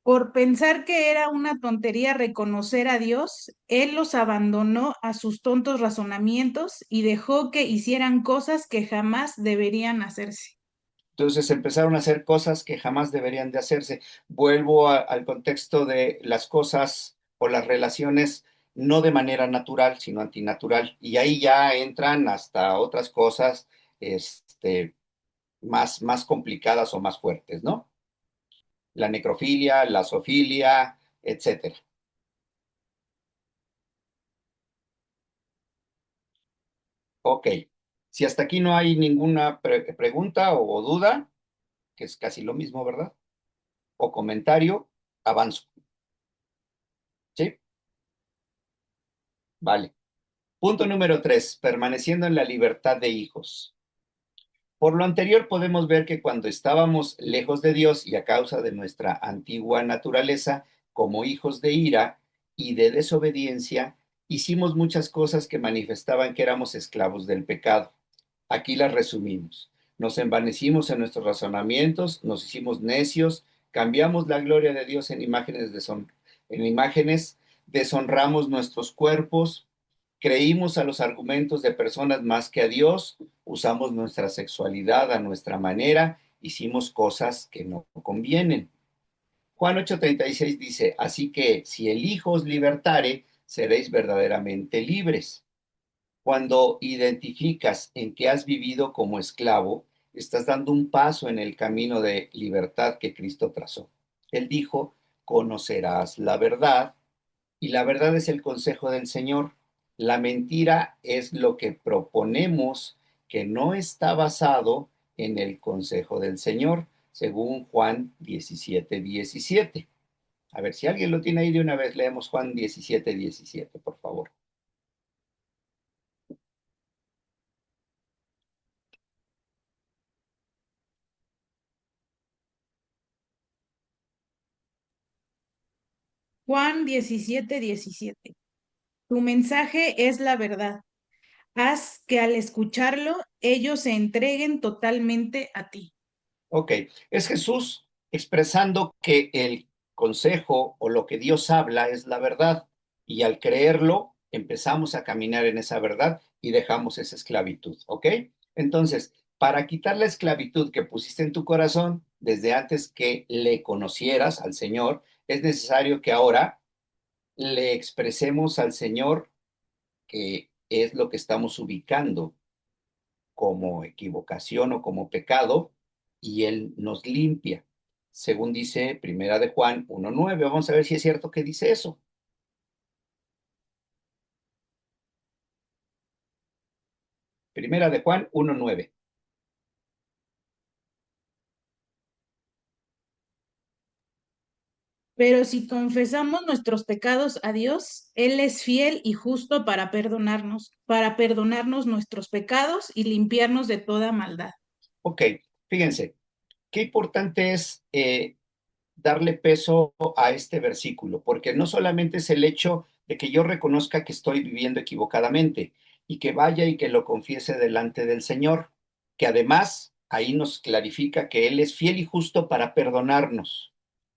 Por pensar que era una tontería reconocer a Dios, Él los abandonó a sus tontos razonamientos y dejó que hicieran cosas que jamás deberían hacerse. Entonces empezaron a hacer cosas que jamás deberían de hacerse. Vuelvo al contexto de las cosas o las relaciones no de manera natural, sino antinatural. Y ahí ya entran hasta otras cosas más complicadas o más fuertes, ¿no? La necrofilia, la zoofilia, etcétera. Ok. Si hasta aquí no hay ninguna pregunta o duda, que es casi lo mismo, ¿verdad? O comentario, avanzo. ¿Sí? Vale. Punto número 3, permaneciendo en la libertad de hijos. Por lo anterior podemos ver que cuando estábamos lejos de Dios y a causa de nuestra antigua naturaleza como hijos de ira y de desobediencia, hicimos muchas cosas que manifestaban que éramos esclavos del pecado. Aquí las resumimos. Nos envanecimos en nuestros razonamientos, nos hicimos necios, cambiamos la gloria de Dios en imágenes, deshonramos nuestros cuerpos, creímos a los argumentos de personas más que a Dios, usamos nuestra sexualidad a nuestra manera, hicimos cosas que no convienen. Juan 8:36 dice, así que si el Hijo os libertare, seréis verdaderamente libres. Cuando identificas en que has vivido como esclavo, estás dando un paso en el camino de libertad que Cristo trazó. Él dijo, conocerás la verdad, y la verdad es el consejo del Señor. La mentira es lo que proponemos que no está basado en el consejo del Señor, según Juan 17:17. A ver, si alguien lo tiene ahí de una vez, leemos Juan 17:17, por favor. Juan 17:17. Tu mensaje es la verdad. Haz que al escucharlo ellos se entreguen totalmente a ti. Ok, es Jesús expresando que el consejo o lo que Dios habla es la verdad y al creerlo empezamos a caminar en esa verdad y dejamos esa esclavitud, ¿ok? Entonces, para quitar la esclavitud que pusiste en tu corazón desde antes que le conocieras al Señor, es necesario que ahora le expresemos al Señor que es lo que estamos ubicando como equivocación o como pecado, y Él nos limpia, según dice Primera de Juan 1:9. Vamos a ver si es cierto que dice eso. Primera de Juan 1:9. Pero si confesamos nuestros pecados a Dios, Él es fiel y justo para perdonarnos nuestros pecados y limpiarnos de toda maldad. Ok, fíjense, qué importante es darle peso a este versículo, porque no solamente es el hecho de que yo reconozca que estoy viviendo equivocadamente y que vaya y que lo confiese delante del Señor, que además ahí nos clarifica que Él es fiel y justo para perdonarnos.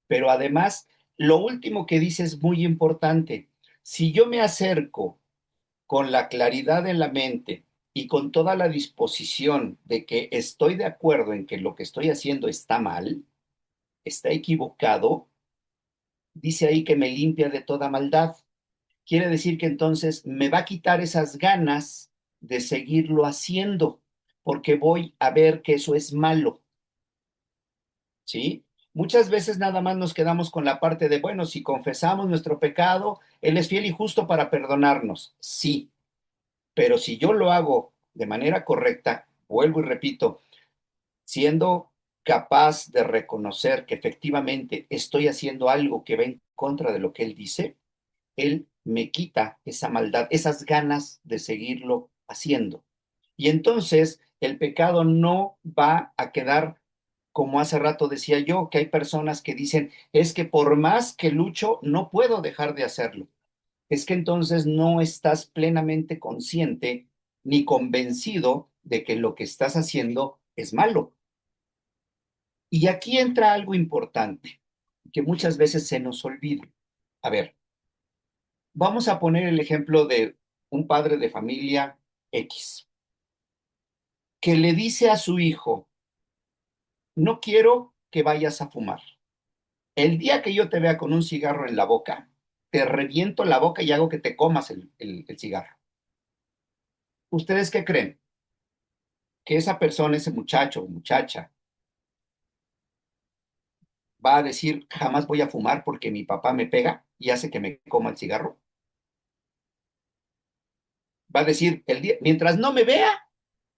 Pero además, lo último que dice es muy importante. Si yo me acerco con la claridad en la mente y con toda la disposición de que estoy de acuerdo en que lo que estoy haciendo está mal, está equivocado, dice ahí que me limpia de toda maldad. Quiere decir que entonces me va a quitar esas ganas de seguirlo haciendo, porque voy a ver que eso es malo, ¿sí? Muchas veces nada más nos quedamos con la parte de, bueno, si confesamos nuestro pecado, Él es fiel y justo para perdonarnos. Sí, pero si yo lo hago de manera correcta, vuelvo y repito, siendo capaz de reconocer que efectivamente estoy haciendo algo que va en contra de lo que Él dice, Él me quita esa maldad, esas ganas de seguirlo haciendo. Y entonces el pecado no va a quedar como hace rato decía yo, que hay personas que dicen, es que por más que lucho, no puedo dejar de hacerlo. Es que entonces no estás plenamente consciente ni convencido de que lo que estás haciendo es malo. Y aquí entra algo importante, que muchas veces se nos olvida. A ver, vamos a poner el ejemplo de un padre de familia X, que le dice a su hijo, no quiero que vayas a fumar. El día que yo te vea con un cigarro en la boca, te reviento la boca y hago que te comas el cigarro. ¿Ustedes qué creen? Que esa persona, ese muchacho o muchacha, va a decir, jamás voy a fumar porque mi papá me pega y hace que me coma el cigarro. Va a decir, mientras no me vea,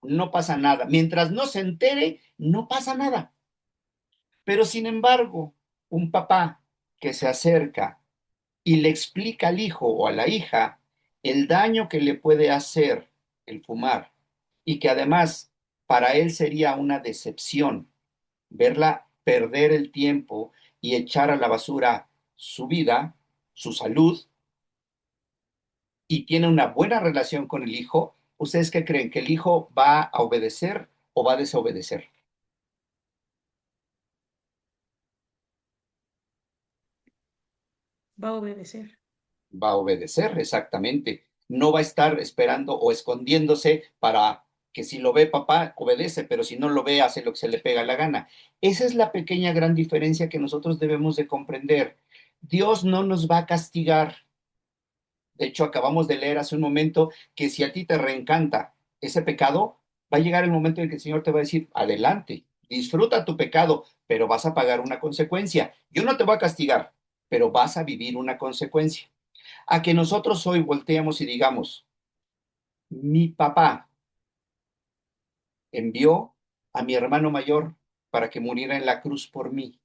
no pasa nada. Mientras no se entere, no pasa nada. Pero sin embargo, un papá que se acerca y le explica al hijo o a la hija el daño que le puede hacer el fumar y que además para él sería una decepción verla perder el tiempo y echar a la basura su vida, su salud, y tiene una buena relación con el hijo, ¿ustedes qué creen? ¿Que el hijo va a obedecer o va a desobedecer? Va a obedecer. Va a obedecer, exactamente. No va a estar esperando o escondiéndose para que si lo ve papá, obedece, pero si no lo ve, hace lo que se le pega la gana. Esa es la pequeña gran diferencia que nosotros debemos de comprender. Dios no nos va a castigar. De hecho, acabamos de leer hace un momento que si a ti te reencanta ese pecado, va a llegar el momento en que el Señor te va a decir, adelante, disfruta tu pecado, pero vas a pagar una consecuencia. Yo no te voy a castigar, pero vas a vivir una consecuencia. A que nosotros hoy volteemos y digamos, mi papá envió a mi hermano mayor para que muriera en la cruz por mí,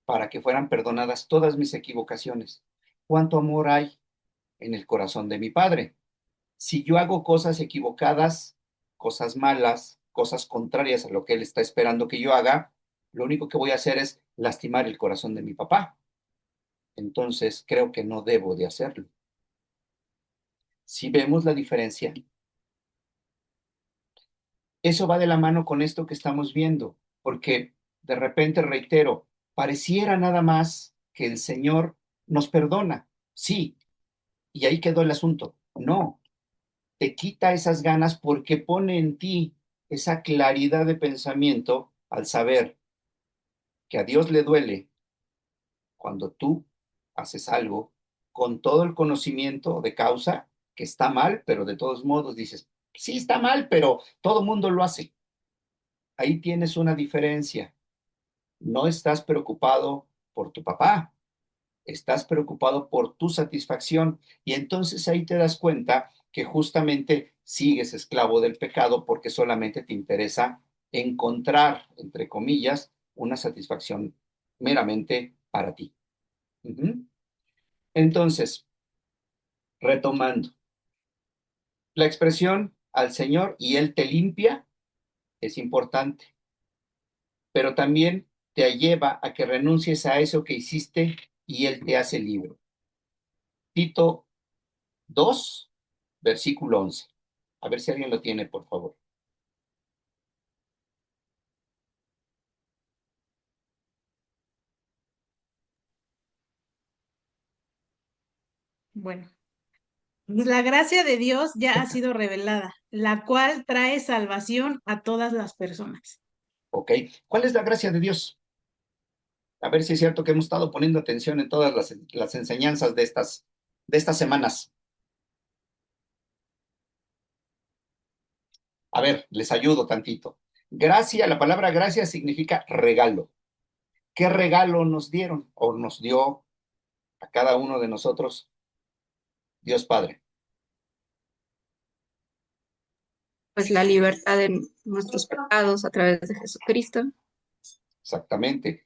para que fueran perdonadas todas mis equivocaciones. ¿Cuánto amor hay en el corazón de mi padre? Si yo hago cosas equivocadas, cosas malas, cosas contrarias a lo que él está esperando que yo haga, lo único que voy a hacer es lastimar el corazón de mi papá. Entonces creo que no debo de hacerlo. Si vemos la diferencia, eso va de la mano con esto que estamos viendo, porque de repente, reitero, pareciera nada más que el Señor nos perdona, sí, y ahí quedó el asunto. No, te quita esas ganas porque pone en ti esa claridad de pensamiento al saber que a Dios le duele cuando tú haces algo con todo el conocimiento de causa, que está mal, pero de todos modos dices, sí está mal, pero todo mundo lo hace. Ahí tienes una diferencia. No estás preocupado por tu papá, estás preocupado por tu satisfacción y entonces ahí te das cuenta que justamente sigues esclavo del pecado porque solamente te interesa encontrar, entre comillas, una satisfacción meramente para ti. Entonces, retomando, la expresión al Señor y Él te limpia es importante, pero también te lleva a que renuncies a eso que hiciste y Él te hace libre. Tito 2, versículo 11. A ver si alguien lo tiene, por favor. Bueno, la gracia de Dios ya ha sido revelada, la cual trae salvación a todas las personas. ¿Ok? ¿Cuál es la gracia de Dios? A ver si es cierto que hemos estado poniendo atención en todas las enseñanzas de estas semanas. A ver, les ayudo tantito. Gracia, la palabra gracia significa regalo. ¿Qué regalo nos dieron o nos dio a cada uno de nosotros Dios Padre? Pues la libertad de nuestros pecados a través de Jesucristo. Exactamente.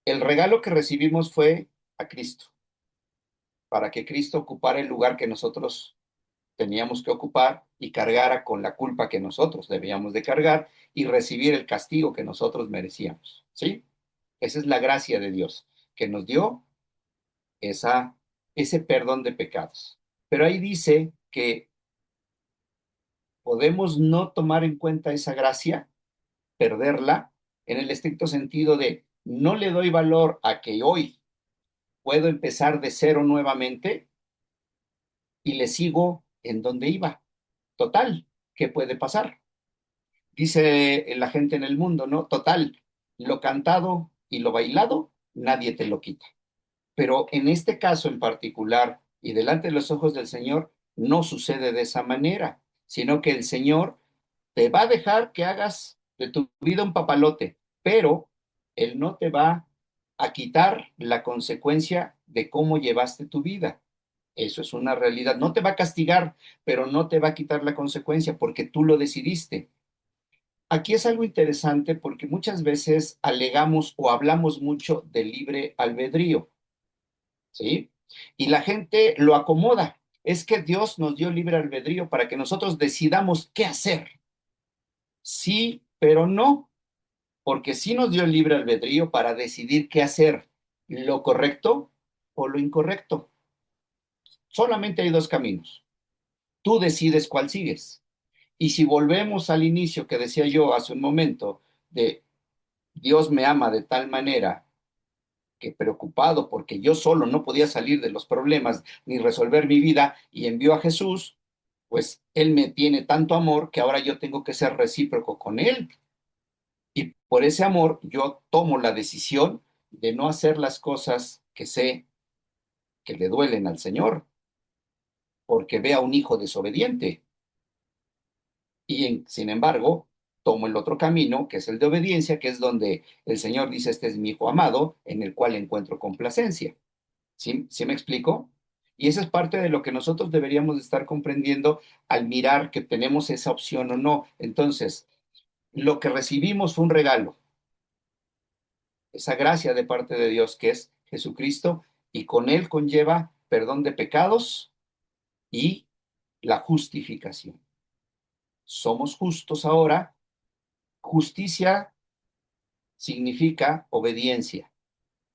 El regalo que recibimos fue a Cristo, para que Cristo ocupara el lugar que nosotros teníamos que ocupar y cargara con la culpa que nosotros debíamos de cargar y recibir el castigo que nosotros merecíamos, ¿sí? Esa es la gracia de Dios, que nos dio ese perdón de pecados. Pero ahí dice que podemos no tomar en cuenta esa gracia, perderla, en el estricto sentido de no le doy valor a que hoy puedo empezar de cero nuevamente y le sigo en donde iba. Total, ¿qué puede pasar? Dice la gente en el mundo, ¿no? Total, lo cantado y lo bailado, nadie te lo quita. Pero en este caso en particular y delante de los ojos del Señor, no sucede de esa manera, sino que el Señor te va a dejar que hagas de tu vida un papalote, pero Él no te va a quitar la consecuencia de cómo llevaste tu vida. Eso es una realidad. No te va a castigar, pero no te va a quitar la consecuencia porque tú lo decidiste. Aquí es algo interesante porque muchas veces alegamos o hablamos mucho de libre albedrío, ¿sí? Y la gente lo acomoda. Es que Dios nos dio libre albedrío para que nosotros decidamos qué hacer. Sí, pero no, porque sí nos dio el libre albedrío para decidir qué hacer, lo correcto o lo incorrecto. Solamente hay dos caminos. Tú decides cuál sigues. Y si volvemos al inicio que decía yo hace un momento, de Dios me ama de tal manera que preocupado porque yo solo no podía salir de los problemas ni resolver mi vida y envió a Jesús, pues Él me tiene tanto amor que ahora yo tengo que ser recíproco con Él. Y por ese amor yo tomo la decisión de no hacer las cosas que sé que le duelen al Señor, porque ve a un hijo desobediente. Y sin embargo, tomo el otro camino, que es el de obediencia, que es donde el Señor dice, este es mi hijo amado, en el cual encuentro complacencia. ¿Sí me explico? Y esa es parte de lo que nosotros deberíamos estar comprendiendo al mirar que tenemos esa opción o no. Entonces, lo que recibimos fue un regalo, esa gracia de parte de Dios que es Jesucristo, y con él conlleva perdón de pecados y la justificación. Somos justos ahora. Justicia significa obediencia.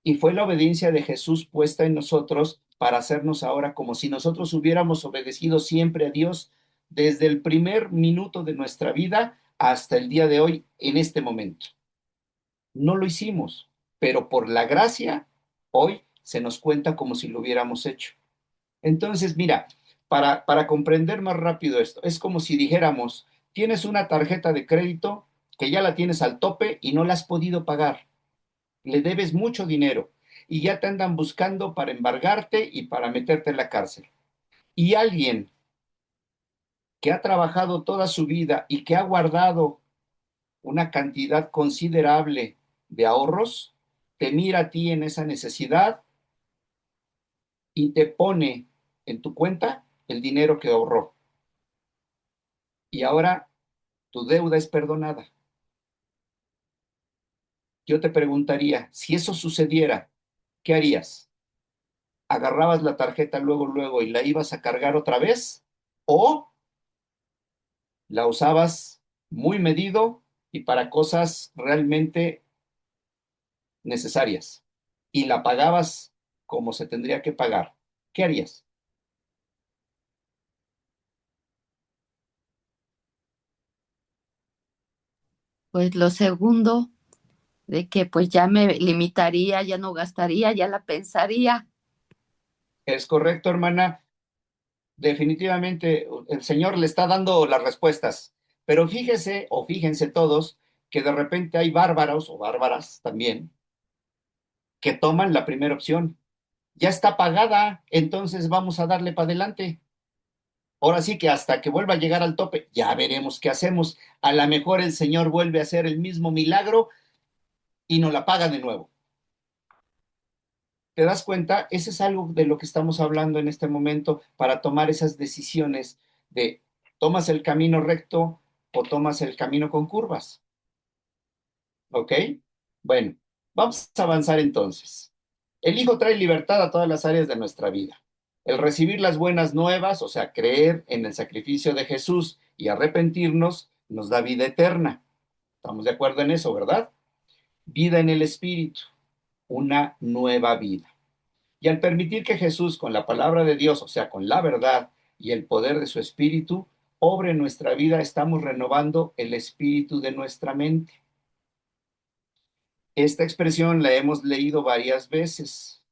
Y fue la obediencia de Jesús puesta en nosotros para hacernos ahora como si nosotros hubiéramos obedecido siempre a Dios desde el primer minuto de nuestra vida hasta el día de hoy, en este momento. No lo hicimos, pero por la gracia, hoy se nos cuenta como si lo hubiéramos hecho. Entonces, mira, para comprender más rápido esto, es como si dijéramos, tienes una tarjeta de crédito que ya la tienes al tope y no la has podido pagar. Le debes mucho dinero y ya te andan buscando para embargarte y para meterte en la cárcel. Y alguien que ha trabajado toda su vida y que ha guardado una cantidad considerable de ahorros, te mira a ti en esa necesidad y te pone en tu cuenta el dinero que ahorró. Y ahora tu deuda es perdonada. Yo te preguntaría, si eso sucediera, ¿qué harías? ¿Agarrabas la tarjeta luego y la ibas a cargar otra vez? ¿O la usabas muy medido y para cosas realmente necesarias y la pagabas como se tendría que pagar? ¿Qué harías? Pues lo segundo, de que pues ya me limitaría, ya no gastaría, ya la pensaría. Es correcto, hermana. Definitivamente el Señor le está dando las respuestas. Pero fíjese o fíjense todos que de repente hay bárbaros o bárbaras también que toman la primera opción. Ya está pagada, entonces vamos a darle para adelante. Ahora sí que hasta que vuelva a llegar al tope, ya veremos qué hacemos. A lo mejor el Señor vuelve a hacer el mismo milagro y nos la paga de nuevo. ¿Te das cuenta? Ese es algo de lo que estamos hablando en este momento para tomar esas decisiones de tomas el camino recto o tomas el camino con curvas. ¿Ok? Bueno, vamos a avanzar entonces. El Hijo trae libertad a todas las áreas de nuestra vida. El recibir las buenas nuevas, o sea, creer en el sacrificio de Jesús y arrepentirnos, nos da vida eterna. ¿Estamos de acuerdo en eso, verdad? Vida en el Espíritu, una nueva vida. Y al permitir que Jesús, con la palabra de Dios, o sea, con la verdad y el poder de su Espíritu, obre en nuestra vida, estamos renovando el espíritu de nuestra mente. Esta expresión la hemos leído varias veces,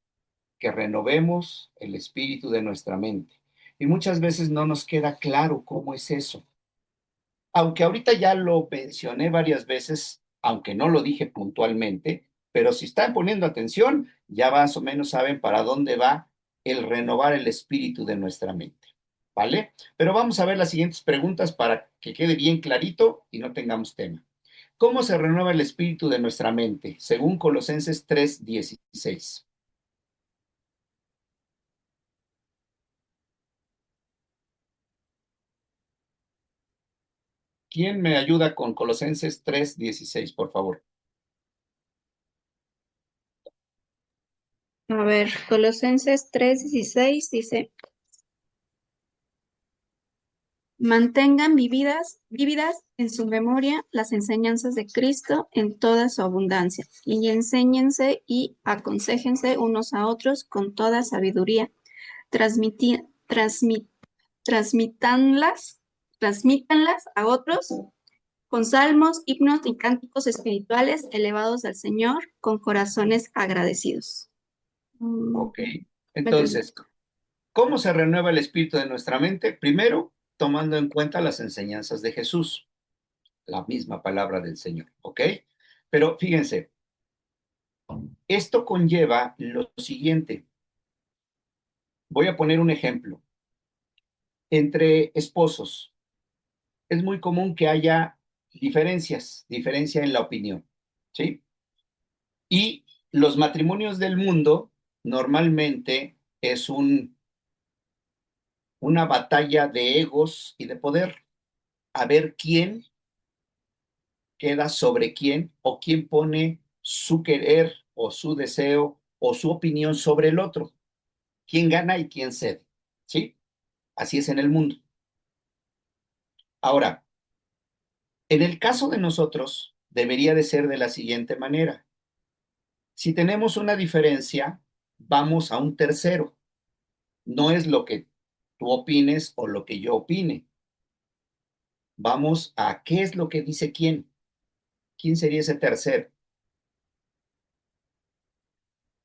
que renovemos el espíritu de nuestra mente. Y muchas veces no nos queda claro cómo es eso. Aunque ahorita ya lo mencioné varias veces, aunque no lo dije puntualmente, pero si están poniendo atención, ya más o menos saben para dónde va el renovar el espíritu de nuestra mente. ¿Vale? Pero vamos a ver las siguientes preguntas para que quede bien clarito y no tengamos tema. ¿Cómo se renueva el espíritu de nuestra mente? Según Colosenses 3:16. ¿Quién me ayuda con Colosenses 3:16, por favor? A ver, Colosenses 3:16 dice, mantengan vívidas en su memoria las enseñanzas de Cristo en toda su abundancia, y enséñense y aconséjense unos a otros con toda sabiduría. Transmiti- transmi- transmítanlas, transmítanlas a otros con salmos, himnos y cánticos espirituales elevados al Señor con corazones agradecidos. Ok. ¿Me entendí? Entonces, ¿cómo se renueva el espíritu de nuestra mente? Primero, tomando en cuenta las enseñanzas de Jesús, la misma palabra del Señor, ¿ok? Pero fíjense, esto conlleva lo siguiente. Voy a poner un ejemplo. Entre esposos, es muy común que haya diferencia en la opinión, ¿sí? Y los matrimonios del mundo normalmente es una batalla de egos y de poder, a ver quién queda sobre quién o quién pone su querer o su deseo o su opinión sobre el otro, quién gana y quién cede, ¿sí? Así es en el mundo. Ahora, en el caso de nosotros, debería de ser de la siguiente manera. Si tenemos una diferencia, vamos a un tercero. No es lo que tú opines o lo que yo opine. Vamos a qué es lo que dice quién. ¿Quién sería ese tercero?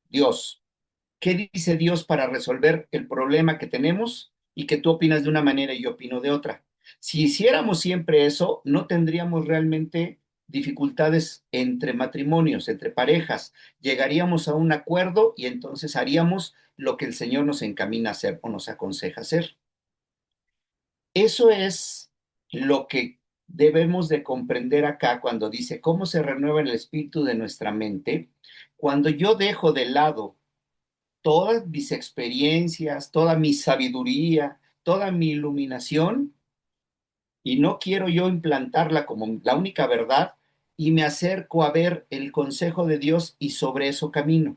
Dios. ¿Qué dice Dios para resolver el problema que tenemos y que tú opinas de una manera y yo opino de otra? Si hiciéramos siempre eso, no tendríamos realmente dificultades entre matrimonios, entre parejas. Llegaríamos a un acuerdo y entonces haríamos lo que el Señor nos encamina a hacer o nos aconseja hacer. Eso es lo que debemos de comprender acá cuando dice cómo se renueva el espíritu de nuestra mente. Cuando yo dejo de lado todas mis experiencias, toda mi sabiduría, toda mi iluminación, y no quiero yo implantarla como la única verdad, y me acerco a ver el consejo de Dios y sobre eso camino,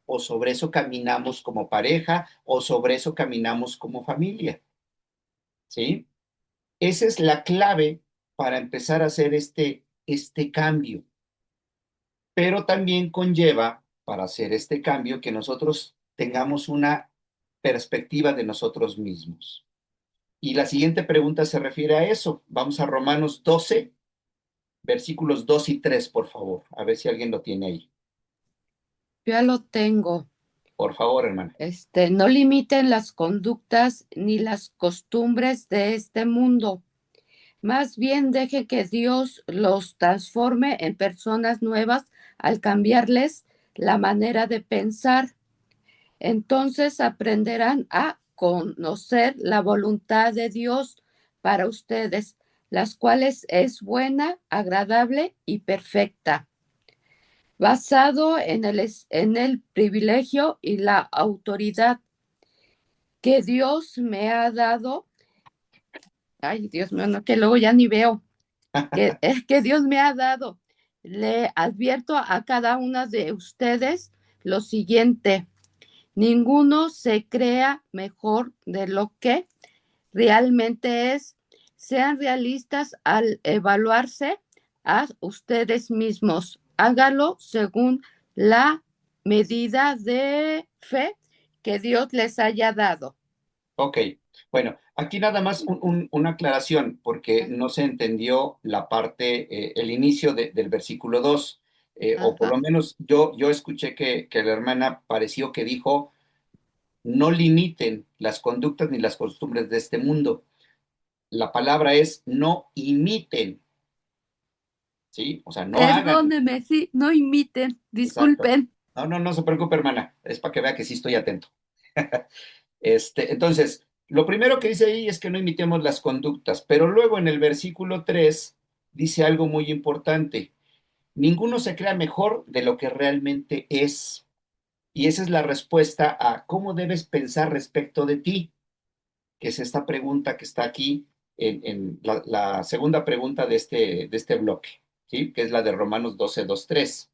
o sobre eso caminamos como pareja, o sobre eso caminamos como familia, ¿sí? Esa es la clave para empezar a hacer este cambio, pero también conlleva, para hacer este cambio, que nosotros tengamos una perspectiva de nosotros mismos. Y la siguiente pregunta se refiere a eso. Vamos a Romanos 12, versículos 2 y 3, por favor. A ver si alguien lo tiene ahí. Ya lo tengo. Por favor, hermana. No limiten las conductas ni las costumbres de este mundo. Más bien deje que Dios los transforme en personas nuevas al cambiarles la manera de pensar. Entonces aprenderán a conocer la voluntad de Dios para ustedes, las cuales es buena, agradable y perfecta, basado en el privilegio y la autoridad que Dios me ha dado. Ay, Dios mío, no, que luego ya ni veo. Que es que Dios me ha dado. Le advierto a cada una de ustedes lo siguiente: ninguno se crea mejor de lo que realmente es. Sean realistas al evaluarse a ustedes mismos. Hágalo según la medida de fe que Dios les haya dado. Ok, bueno, aquí nada más una aclaración, porque no se entendió la parte, el inicio del versículo 2, o por lo Ajá. menos yo escuché que la hermana pareció que dijo, no limiten las conductas ni las costumbres de este mundo. La palabra es no imiten, ¿sí? O sea, no hagan. Perdóneme, sí, no imiten, Exacto. disculpen. No se preocupe, hermana. Es para que vea que sí estoy atento. Entonces, lo primero que dice ahí es que no imitemos las conductas, pero luego en el versículo 3 dice algo muy importante. Ninguno se crea mejor de lo que realmente es. Y esa es la respuesta a cómo debes pensar respecto de ti, que es esta pregunta que está aquí en la segunda pregunta de este bloque, ¿sí? Que es la de Romanos 12, 2, 3.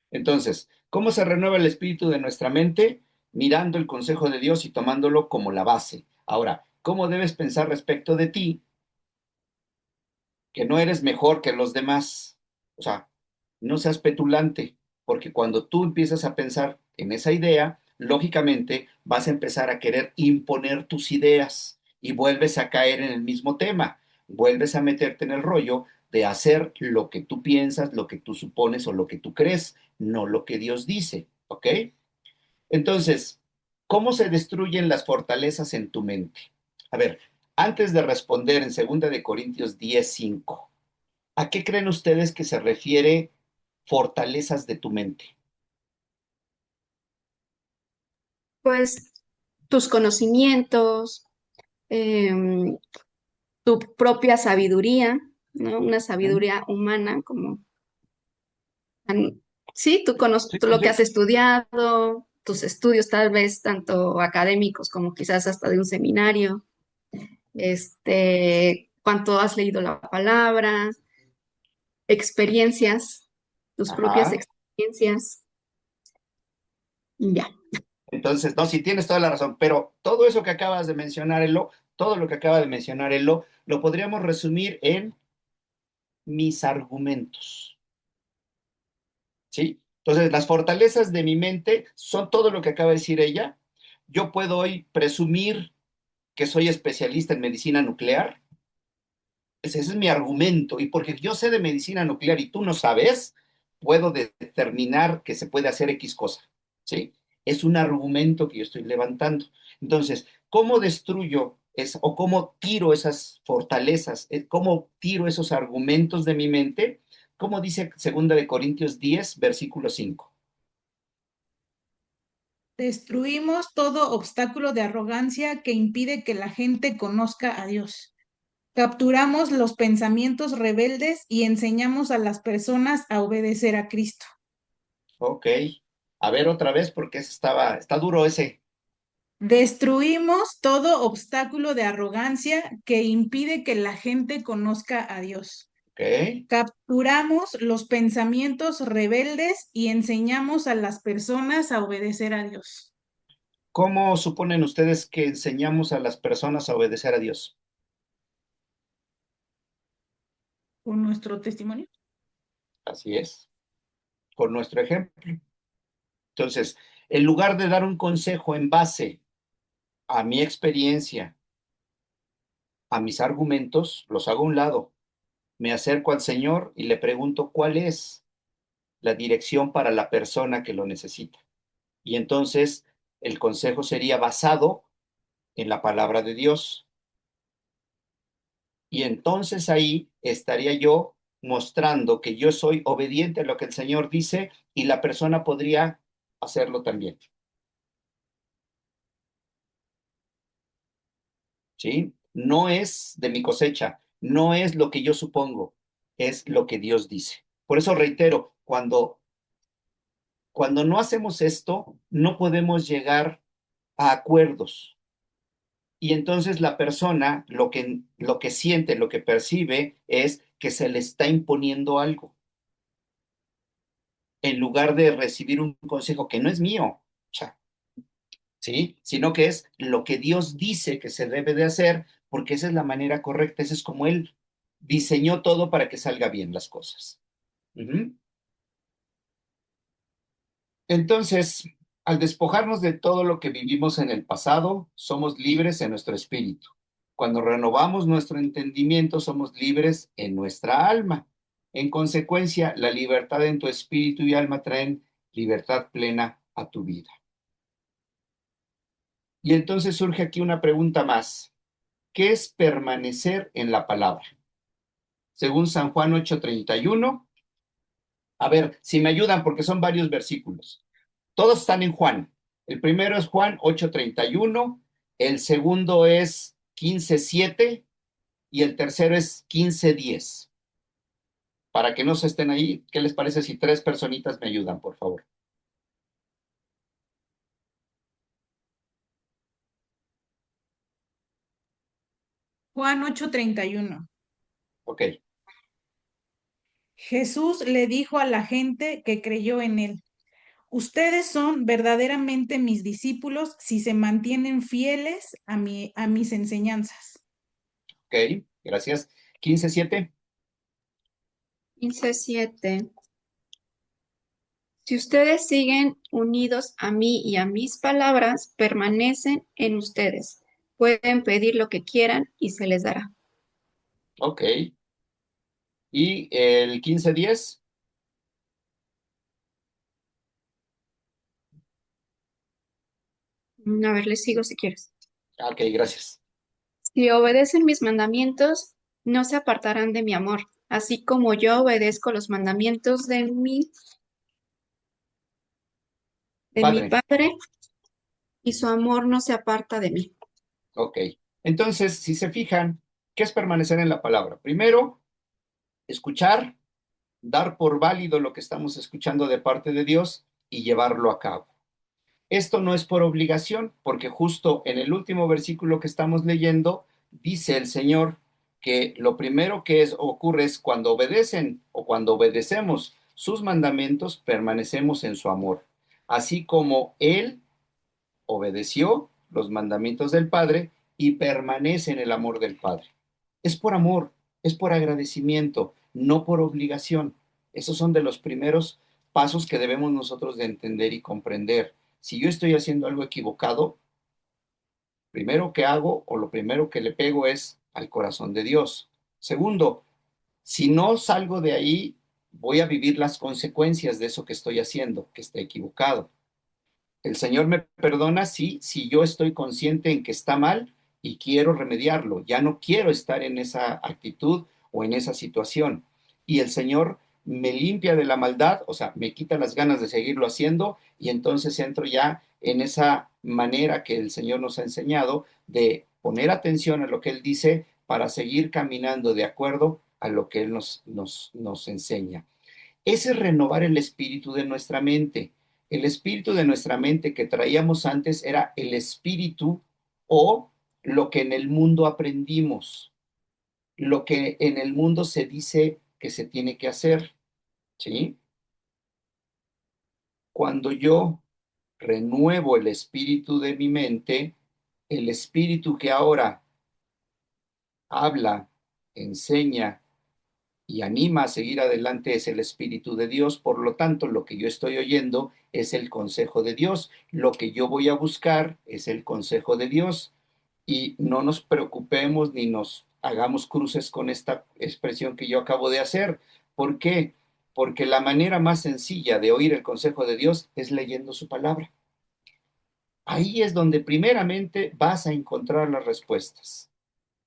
Entonces, ¿cómo se renueva el espíritu de nuestra mente? Mirando el consejo de Dios y tomándolo como la base. Ahora, ¿cómo debes pensar respecto de ti? Que no eres mejor que los demás. O sea, no seas petulante, porque cuando tú empiezas a pensar en esa idea, lógicamente vas a empezar a querer imponer tus ideas y vuelves a caer en el mismo tema, vuelves a meterte en el rollo de hacer lo que tú piensas, lo que tú supones o lo que tú crees, no lo que Dios dice, ¿ok? Entonces, ¿cómo se destruyen las fortalezas en tu mente? A ver, antes de responder en 2 Corintios 10:5, ¿a qué creen ustedes que se refiere fortalezas de tu mente? Pues tus conocimientos, em, tu propia sabiduría, ¿no? Una ¿Mm? sabiduría humana, como, sí, Sí, tú sí, lo que sí. has estudiado, tus estudios tal vez tanto académicos como quizás hasta de un seminario, cuánto has leído la palabra, experiencias, tus propias Ajá. experiencias, y ya. Entonces, no, sí tienes toda la razón, pero todo eso que acabas de mencionar, Elo, todo lo que acaba de mencionar Elo, lo podríamos resumir en mis argumentos, ¿sí? Entonces, las fortalezas de mi mente son todo lo que acaba de decir ella. Yo puedo hoy presumir que soy especialista en medicina nuclear. Ese es mi argumento. Y porque yo sé de medicina nuclear y tú no sabes, puedo determinar que se puede hacer X cosa, ¿sí? Es un argumento que yo estoy levantando. Entonces, ¿cómo destruyo o cómo tiro esas fortalezas? ¿Cómo tiro esos argumentos de mi mente? Como dice 2 Corintios 10, versículo 5. Destruimos todo obstáculo de arrogancia que impide que la gente conozca a Dios. Capturamos los pensamientos rebeldes y enseñamos a las personas a obedecer a Cristo. Ok. A ver otra vez porque está duro ese. Destruimos todo obstáculo de arrogancia que impide que la gente conozca a Dios. Ok. Capturamos los pensamientos rebeldes y enseñamos a las personas a obedecer a Dios. ¿Cómo suponen ustedes que enseñamos a las personas a obedecer a Dios? Con nuestro testimonio. Así es, con nuestro ejemplo. Entonces, en lugar de dar un consejo en base a mi experiencia, a mis argumentos, los hago a un lado. Me acerco al Señor y le pregunto cuál es la dirección para la persona que lo necesita. Y entonces el consejo sería basado en la palabra de Dios. Y entonces ahí estaría yo mostrando que yo soy obediente a lo que el Señor dice y la persona podría hacerlo también. ¿Sí? No es de mi cosecha, no es lo que yo supongo, es lo que Dios dice. Por eso reitero, cuando no hacemos esto, no podemos llegar a acuerdos. Y entonces la persona lo que siente, lo que percibe es que se le está imponiendo algo, en lugar de recibir un consejo que no es mío, o sea, ¿sí? Sino que es lo que Dios dice que se debe de hacer, porque esa es la manera correcta, esa es como Él diseñó todo para que salga bien las cosas. Ujú. Entonces, al despojarnos de todo lo que vivimos en el pasado, somos libres en nuestro espíritu. Cuando renovamos nuestro entendimiento, somos libres en nuestra alma. En consecuencia, la libertad en tu espíritu y alma traen libertad plena a tu vida. Y entonces surge aquí una pregunta más. ¿Qué es permanecer en la palabra? Según San Juan 8:31. A ver, si me ayudan, porque son varios versículos. Todos están en Juan. El primero es Juan 8:31, el segundo es 15:7 y el tercero es 15:10. Para que no se estén ahí, ¿qué les parece si 3 personitas me ayudan, por favor? Juan 8:31. Ok, Jesús le dijo a la gente que creyó en él: Ustedes son verdaderamente mis discípulos si se mantienen fieles a mis enseñanzas. ok, gracias. 15:7. 15:7. Si ustedes siguen unidos a mí y a mis palabras, permanecen en ustedes. Pueden pedir lo que quieran y se les dará. Ok. Y el 15:10. A ver, les sigo si quieres. Ok, gracias. Si obedecen mis mandamientos, no se apartarán de mi amor, así como yo obedezco los mandamientos de mi Padre. Padre y su amor no se aparta de mí. Ok. Entonces, si se fijan, ¿qué es permanecer en la palabra? Primero, escuchar, dar por válido lo que estamos escuchando de parte de Dios y llevarlo a cabo. Esto no es por obligación, porque justo en el último versículo que estamos leyendo, dice el Señor que lo primero que ocurre es cuando obedecen o cuando obedecemos sus mandamientos, permanecemos en su amor. Así como Él obedeció los mandamientos del Padre y permanece en el amor del Padre. Es por amor, es por agradecimiento, no por obligación. Esos son de los primeros pasos que debemos nosotros de entender y comprender. Si yo estoy haciendo algo equivocado, primero que hago o lo primero que le pego es al corazón de Dios. Segundo, si no salgo de ahí, voy a vivir las consecuencias de eso que estoy haciendo, que esté equivocado. El Señor me perdona si yo estoy consciente en que está mal y quiero remediarlo. Ya no quiero estar en esa actitud o en esa situación. Y el Señor me limpia de la maldad, o sea, me quita las ganas de seguirlo haciendo y entonces entro ya en esa manera que el Señor nos ha enseñado de poner atención a lo que Él dice para seguir caminando de acuerdo a lo que Él nos enseña. Ese es renovar el espíritu de nuestra mente. El espíritu de nuestra mente que traíamos antes era el espíritu o lo que en el mundo aprendimos, lo que en el mundo se dice que se tiene que hacer, ¿sí? Cuando yo renuevo el espíritu de mi mente, el espíritu que ahora habla, enseña y anima a seguir adelante es el Espíritu de Dios. Por lo tanto, lo que yo estoy oyendo es el consejo de Dios. Lo que yo voy a buscar es el consejo de Dios. Y no nos preocupemos ni nos hagamos cruces con esta expresión que yo acabo de hacer. ¿Por qué? Porque la manera más sencilla de oír el consejo de Dios es leyendo su palabra. Ahí es donde primeramente vas a encontrar las respuestas.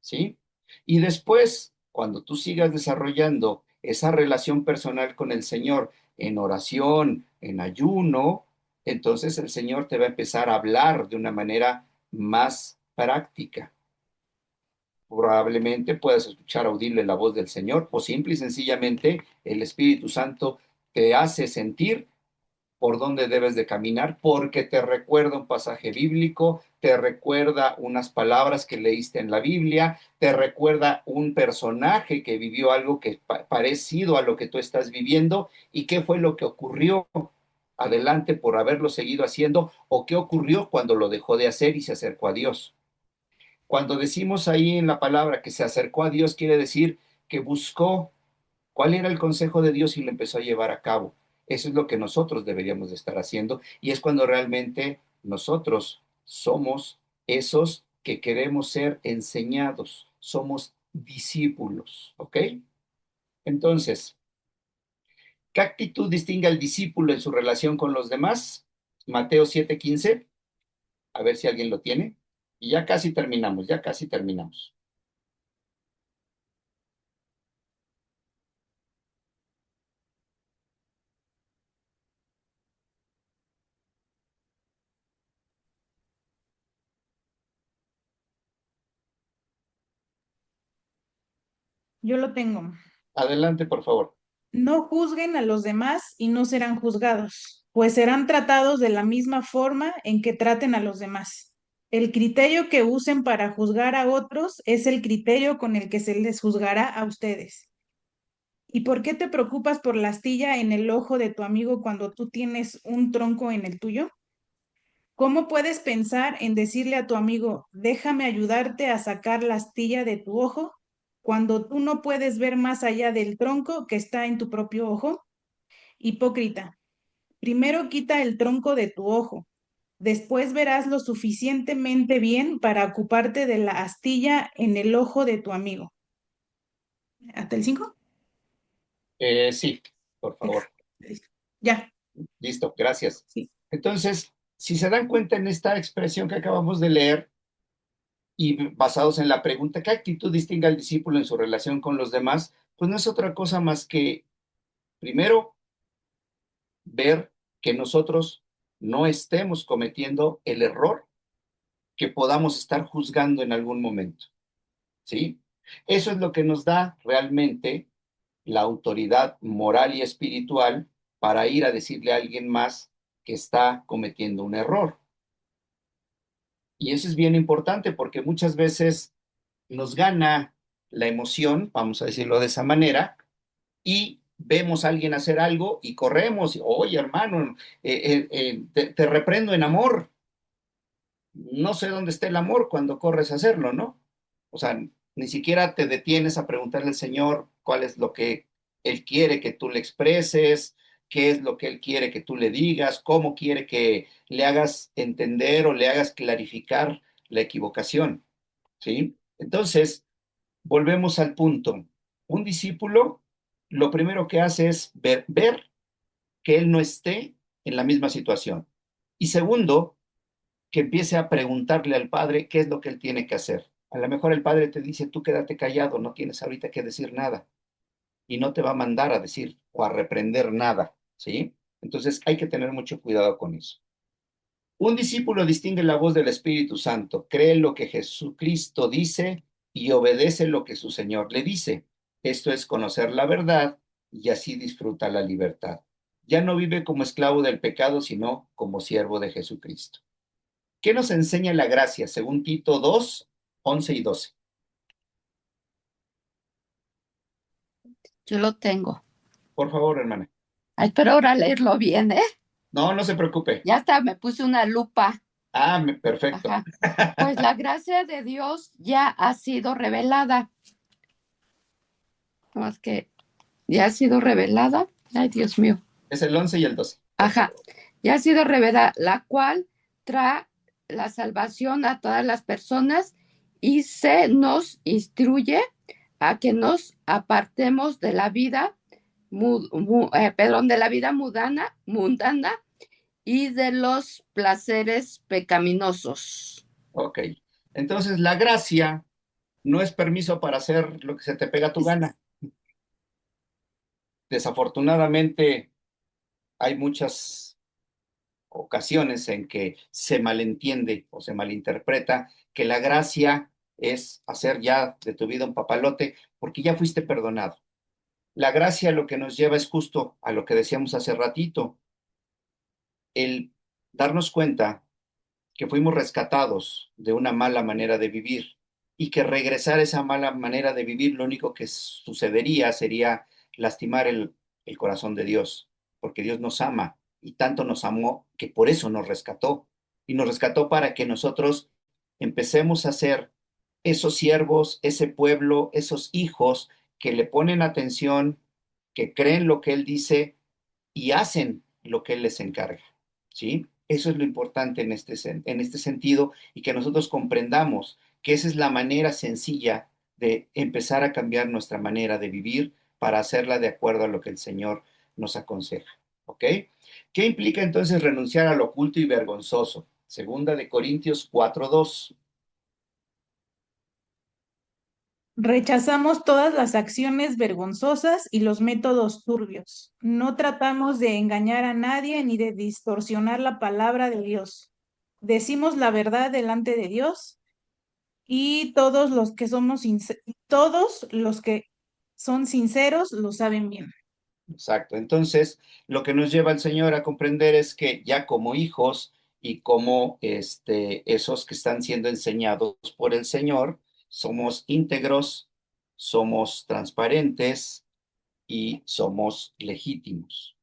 ¿Sí? Y después, cuando tú sigas desarrollando esa relación personal con el Señor en oración, en ayuno, entonces el Señor te va a empezar a hablar de una manera más práctica. Probablemente puedas escuchar audible la voz del Señor o simple y sencillamente el Espíritu Santo te hace sentir por dónde debes de caminar, porque te recuerda un pasaje bíblico, te recuerda unas palabras que leíste en la Biblia, te recuerda un personaje que vivió algo que parecido a lo que tú estás viviendo y qué fue lo que ocurrió adelante por haberlo seguido haciendo o qué ocurrió cuando lo dejó de hacer y se acercó a Dios. Cuando decimos ahí en la palabra que se acercó a Dios, quiere decir que buscó cuál era el consejo de Dios y lo empezó a llevar a cabo. Eso es lo que nosotros deberíamos de estar haciendo y es cuando realmente nosotros somos esos que queremos ser enseñados, somos discípulos, ¿ok? Entonces, ¿qué actitud distingue al discípulo en su relación con los demás? Mateo 7:15, a ver si alguien lo tiene. Y ya casi terminamos, ya casi terminamos. Yo lo tengo. Adelante, por favor. No juzguen a los demás y no serán juzgados, pues serán tratados de la misma forma en que traten a los demás. El criterio que usen para juzgar a otros es el criterio con el que se les juzgará a ustedes. ¿Y por qué te preocupas por la astilla en el ojo de tu amigo cuando tú tienes un tronco en el tuyo? ¿Cómo puedes pensar en decirle a tu amigo, déjame ayudarte a sacar la astilla de tu ojo, cuando tú no puedes ver más allá del tronco que está en tu propio ojo? Hipócrita, primero quita el tronco de tu ojo, después verás lo suficientemente bien para ocuparte de la astilla en el ojo de tu amigo. ¿Hasta el 5? Sí, por favor. Ya, Listo, gracias. sí. Entonces, si se dan cuenta en esta expresión que acabamos de leer y basados en la pregunta, ¿qué actitud distingue al discípulo en su relación con los demás? Pues no es otra cosa más que, primero, ver que nosotros no estemos cometiendo el error que podamos estar juzgando en algún momento, ¿sí? Eso es lo que nos da realmente la autoridad moral y espiritual para ir a decirle a alguien más que está cometiendo un error. Y eso es bien importante porque muchas veces nos gana la emoción, vamos a decirlo de esa manera, y vemos a alguien hacer algo y corremos, oye hermano, te reprendo en amor. No sé dónde está el amor cuando corres a hacerlo, ¿no? O sea, ni siquiera te detienes a preguntarle al Señor cuál es lo que Él quiere que tú le expreses, qué es lo que Él quiere que tú le digas, cómo quiere que le hagas entender o le hagas clarificar la equivocación, ¿sí? Entonces, volvemos al punto. Un discípulo lo primero que hace es ver que él no esté en la misma situación. Y segundo, que empiece a preguntarle al padre qué es lo que él tiene que hacer. A lo mejor el padre te dice, tú quédate callado, no tienes ahorita que decir nada. Y no te va a mandar a decir o a reprender nada, ¿sí? Entonces hay que tener mucho cuidado con eso. Un discípulo distingue la voz del Espíritu Santo, cree lo que Jesucristo dice y obedece lo que su Señor le dice. Esto es conocer la verdad y así disfruta la libertad. Ya no vive como esclavo del pecado, sino como siervo de Jesucristo. ¿Qué nos enseña la gracia según Tito 2, 11 y 12? Yo lo tengo. Por favor, hermana. Ay, pero ahora leerlo bien, ¿eh? No, no se preocupe. Ya está, me puse una lupa. Ah, perfecto. Ajá. Pues la gracia de Dios ya ha sido revelada. No, es que ya ha sido revelada. Ay, Dios mío. Es el 11 y el 12. Ajá. Ya ha sido revelada, la cual trae la salvación a todas las personas y se nos instruye a que nos apartemos de la vida, perdón, de la vida mundana y de los placeres pecaminosos. Ok. Entonces, la gracia no es permiso para hacer lo que se te pega a tu gana. Desafortunadamente, hay muchas ocasiones en que se malentiende o se malinterpreta que la gracia es hacer ya de tu vida un papalote porque ya fuiste perdonado. La gracia lo que nos lleva es justo a lo que decíamos hace ratito, el darnos cuenta que fuimos rescatados de una mala manera de vivir y que regresar a esa mala manera de vivir lo único que sucedería sería lastimar el corazón de Dios, porque Dios nos ama y tanto nos amó que por eso nos rescató y nos rescató para que nosotros empecemos a ser esos siervos, ese pueblo, esos hijos que le ponen atención, que creen lo que Él dice y hacen lo que Él les encarga, ¿sí? Eso es lo importante en este sentido y que nosotros comprendamos que esa es la manera sencilla de empezar a cambiar nuestra manera de vivir para hacerla de acuerdo a lo que el Señor nos aconseja, ¿ok? ¿Qué implica entonces renunciar a lo oculto y vergonzoso? Segunda de Corintios 4:2. Rechazamos todas las acciones vergonzosas y los métodos turbios. No tratamos de engañar a nadie ni de distorsionar la palabra de Dios. Decimos la verdad delante de Dios y todos los que son sinceros lo saben bien. Exacto. Entonces, lo que nos lleva el Señor a comprender es que ya como hijos y como esos que están siendo enseñados por el Señor, somos íntegros, somos transparentes y somos legítimos.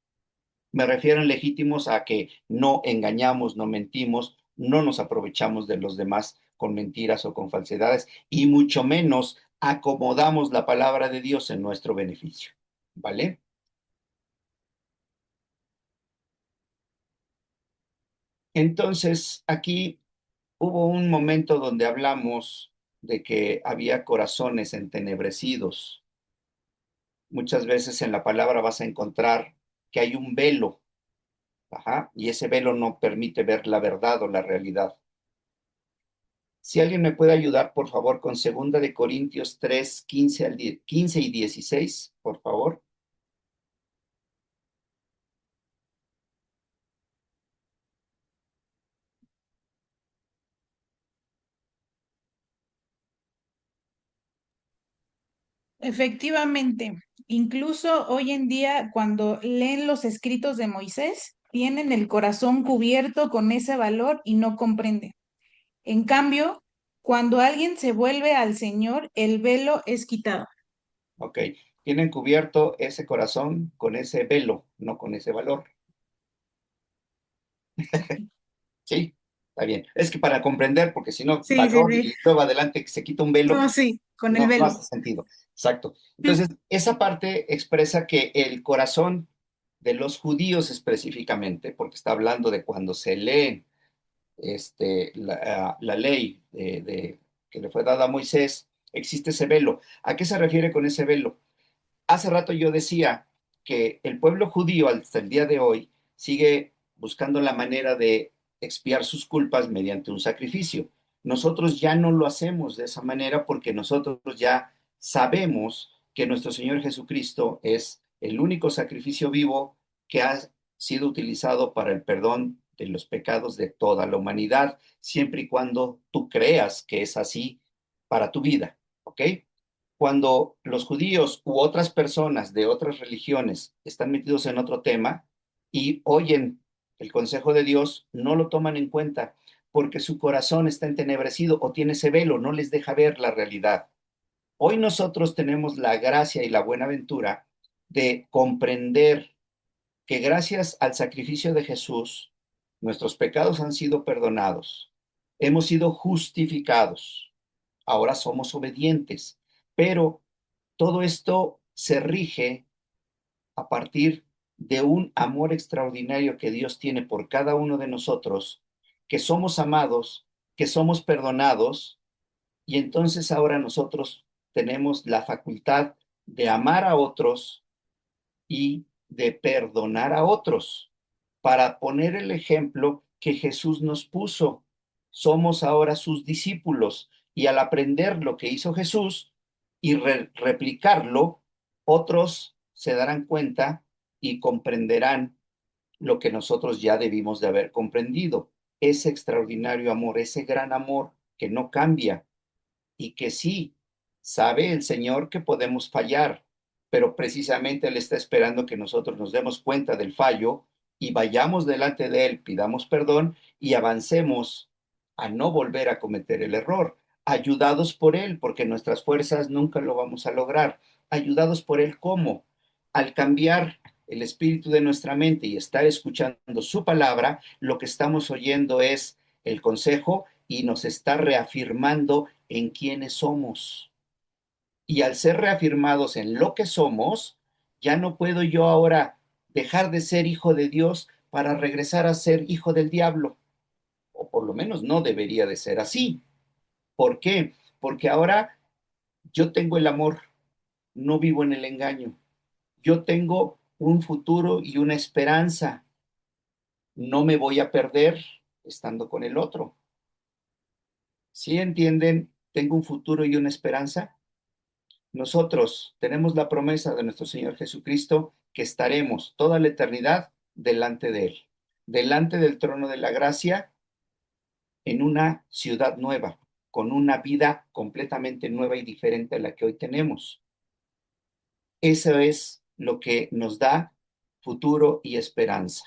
Me refiero en legítimos a que no engañamos, no mentimos, no nos aprovechamos de los demás con mentiras o con falsedades y mucho menos acomodamos la palabra de Dios en nuestro beneficio. ¿Vale? Entonces, aquí hubo un momento donde hablamos de que había corazones entenebrecidos. Muchas veces en la palabra vas a encontrar que hay un velo, ajá, y ese velo no permite ver la verdad o la realidad. Si alguien me puede ayudar, por favor, con segunda de Corintios 3, 15 y 16, por favor. Efectivamente, incluso hoy en día cuando leen los escritos de Moisés, tienen el corazón cubierto con ese valor y no comprenden. En cambio, cuando alguien se vuelve al Señor, el velo es quitado. ¿Ok? Tienen cubierto ese corazón con ese velo, no con ese valor. Sí, está bien. Es que para comprender, porque si no, Sí, sí, valor sí. y luego adelante que se quita un velo, No, pues sí, con el no velo. hace sentido. Exacto. Entonces, esa parte expresa que el corazón de los judíos específicamente, porque está hablando de cuando se lee la ley que le fue dada a Moisés, existe ese velo. ¿A qué se refiere con ese velo? Hace rato yo decía que el pueblo judío hasta el día de hoy sigue buscando la manera de expiar sus culpas mediante un sacrificio. Nosotros ya no lo hacemos de esa manera porque nosotros ya sabemos que nuestro Señor Jesucristo es el único sacrificio vivo que ha sido utilizado para el perdón de los pecados de toda la humanidad, siempre y cuando tú creas que es así para tu vida, ¿ok? Cuando los judíos u otras personas de otras religiones están metidos en otro tema y oyen el consejo de Dios, no lo toman en cuenta porque su corazón está entenebrecido o tiene ese velo, no les deja ver la realidad. Hoy nosotros tenemos la gracia y la buena ventura de comprender que gracias al sacrificio de Jesús, nuestros pecados han sido perdonados, hemos sido justificados, ahora somos obedientes, pero todo esto se rige a partir de un amor extraordinario que Dios tiene por cada uno de nosotros, que somos amados, que somos perdonados, y entonces ahora nosotros tenemos la facultad de amar a otros y de perdonar a otros, para poner el ejemplo que Jesús nos puso. Somos ahora sus discípulos y al aprender lo que hizo Jesús y replicarlo, otros se darán cuenta y comprenderán lo que nosotros ya debimos de haber comprendido. Ese extraordinario amor, ese gran amor que no cambia, y que sí, sabe el Señor que podemos fallar, pero precisamente Él está esperando que nosotros nos demos cuenta del fallo y vayamos delante de Él, pidamos perdón y avancemos a no volver a cometer el error, ayudados por Él, porque nuestras fuerzas nunca lo vamos a lograr. Ayudados por Él, ¿cómo? Al cambiar el espíritu de nuestra mente y estar escuchando su palabra, lo que estamos oyendo es el consejo y nos está reafirmando en quiénes somos. Y al ser reafirmados en lo que somos, ya no puedo yo ahora dejar de ser hijo de Dios para regresar a ser hijo del diablo. O por lo menos no debería de ser así. ¿Por qué? Porque ahora yo tengo el amor, no vivo en el engaño. Yo tengo un futuro y una esperanza. No me voy a perder estando con el otro. ¿Sí entienden? Tengo un futuro y una esperanza. Nosotros tenemos la promesa de nuestro Señor Jesucristo que estaremos toda la eternidad delante de Él, delante del trono de la gracia, en una ciudad nueva, con una vida completamente nueva y diferente a la que hoy tenemos. Eso es lo que nos da futuro y esperanza.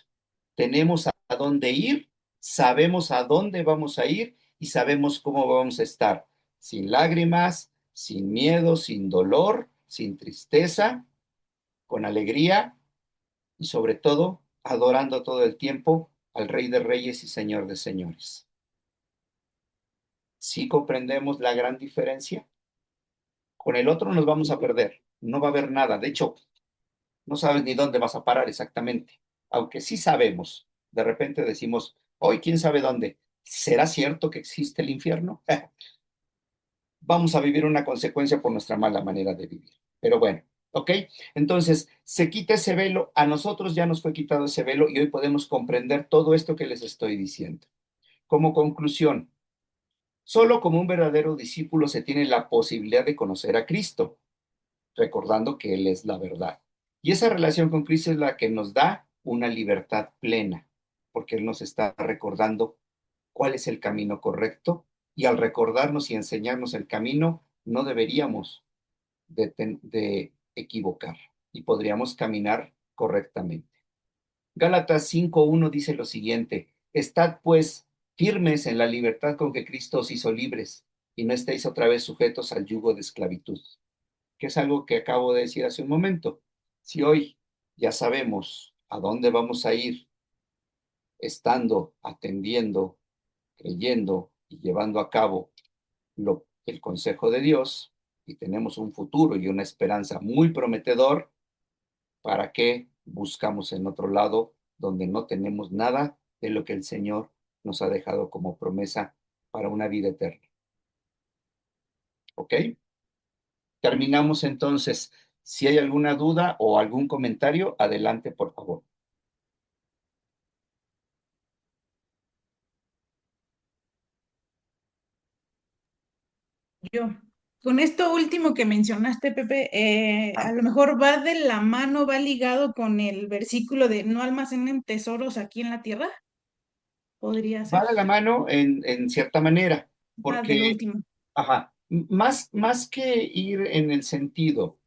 Tenemos a dónde ir, sabemos a dónde vamos a ir y sabemos cómo vamos a estar, sin lágrimas, sin miedo, sin dolor, sin tristeza, con alegría y sobre todo adorando todo el tiempo al Rey de Reyes y Señor de Señores. ¿Sí comprendemos la gran diferencia? Con el otro nos vamos a perder, no va a haber nada. De hecho, no sabes ni dónde vas a parar exactamente, aunque sí sabemos. De repente decimos, hoy quién sabe dónde. ¿Será cierto que existe el infierno? Vamos a vivir una consecuencia por nuestra mala manera de vivir. Pero bueno, ¿ok? Entonces, se quita ese velo, a nosotros ya nos fue quitado ese velo y hoy podemos comprender todo esto que les estoy diciendo. Como conclusión, solo como un verdadero discípulo se tiene la posibilidad de conocer a Cristo, recordando que Él es la verdad. Y esa relación con Cristo es la que nos da una libertad plena, porque Él nos está recordando cuál es el camino correcto y al recordarnos y enseñarnos el camino, no deberíamos de equivocar y podríamos caminar correctamente. Gálatas 5:1 dice lo siguiente: estad pues firmes en la libertad con que Cristo os hizo libres y no estéis otra vez sujetos al yugo de esclavitud, que es algo que acabo de decir hace un momento. Si hoy ya sabemos a dónde vamos a ir, estando, atendiendo, creyendo y llevando a cabo el consejo de Dios, y tenemos un futuro y una esperanza muy prometedor, ¿para qué buscamos en otro lado donde no tenemos nada de lo que el Señor nos ha dejado como promesa para una vida eterna? ¿Ok? Terminamos entonces. Si hay alguna duda o algún comentario, adelante, por favor. Yo. Con esto último que mencionaste, Pepe, a lo mejor va de la mano, va ligado con el versículo de no almacenen tesoros aquí en la tierra. Podría Va ser. de la mano en cierta manera, Ah, de lo porque, último. ajá, más que ir en el sentido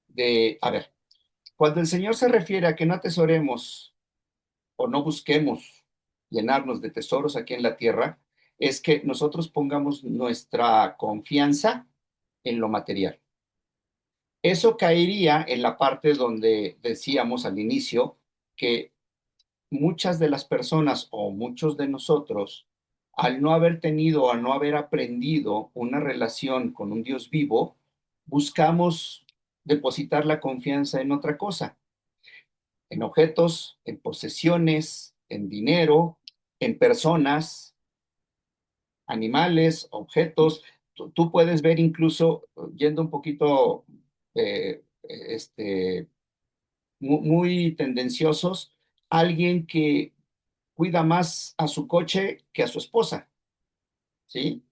de, a ver, cuando el Señor se refiere a que no atesoremos o no busquemos llenarnos de tesoros aquí en la tierra, es que nosotros pongamos nuestra confianza en lo material. Eso caería en la parte donde decíamos al inicio que muchas de las personas o muchos de nosotros, al no haber tenido, al no haber aprendido una relación con un Dios vivo, buscamos depositar la confianza en otra cosa, en objetos, en posesiones, en dinero, en personas, animales, objetos. Tú puedes ver incluso, yendo un poquito muy tendenciosos, alguien que cuida más a su coche que a su esposa, ¿sí?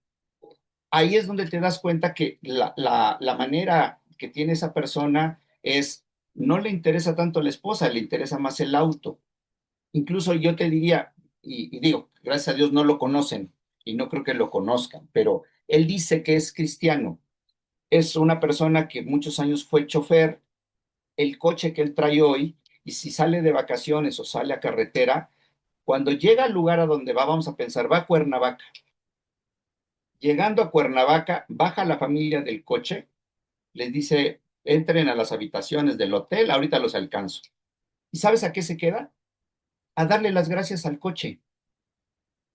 Ahí es donde te das cuenta que la manera que tiene esa persona es, no le interesa tanto la esposa, le interesa más el auto. Incluso yo te diría, y digo, gracias a Dios no lo conocen y no creo que lo conozcan, pero él dice que es cristiano. Es una persona que muchos años fue chofer, el coche que él trae hoy, y si sale de vacaciones o sale a carretera, cuando llega al lugar a donde va, vamos a pensar, va a Cuernavaca. Llegando a Cuernavaca, baja la familia del coche, les dice, entren a las habitaciones del hotel, ahorita los alcanzo. ¿Y sabes a qué se queda? A darle las gracias al coche,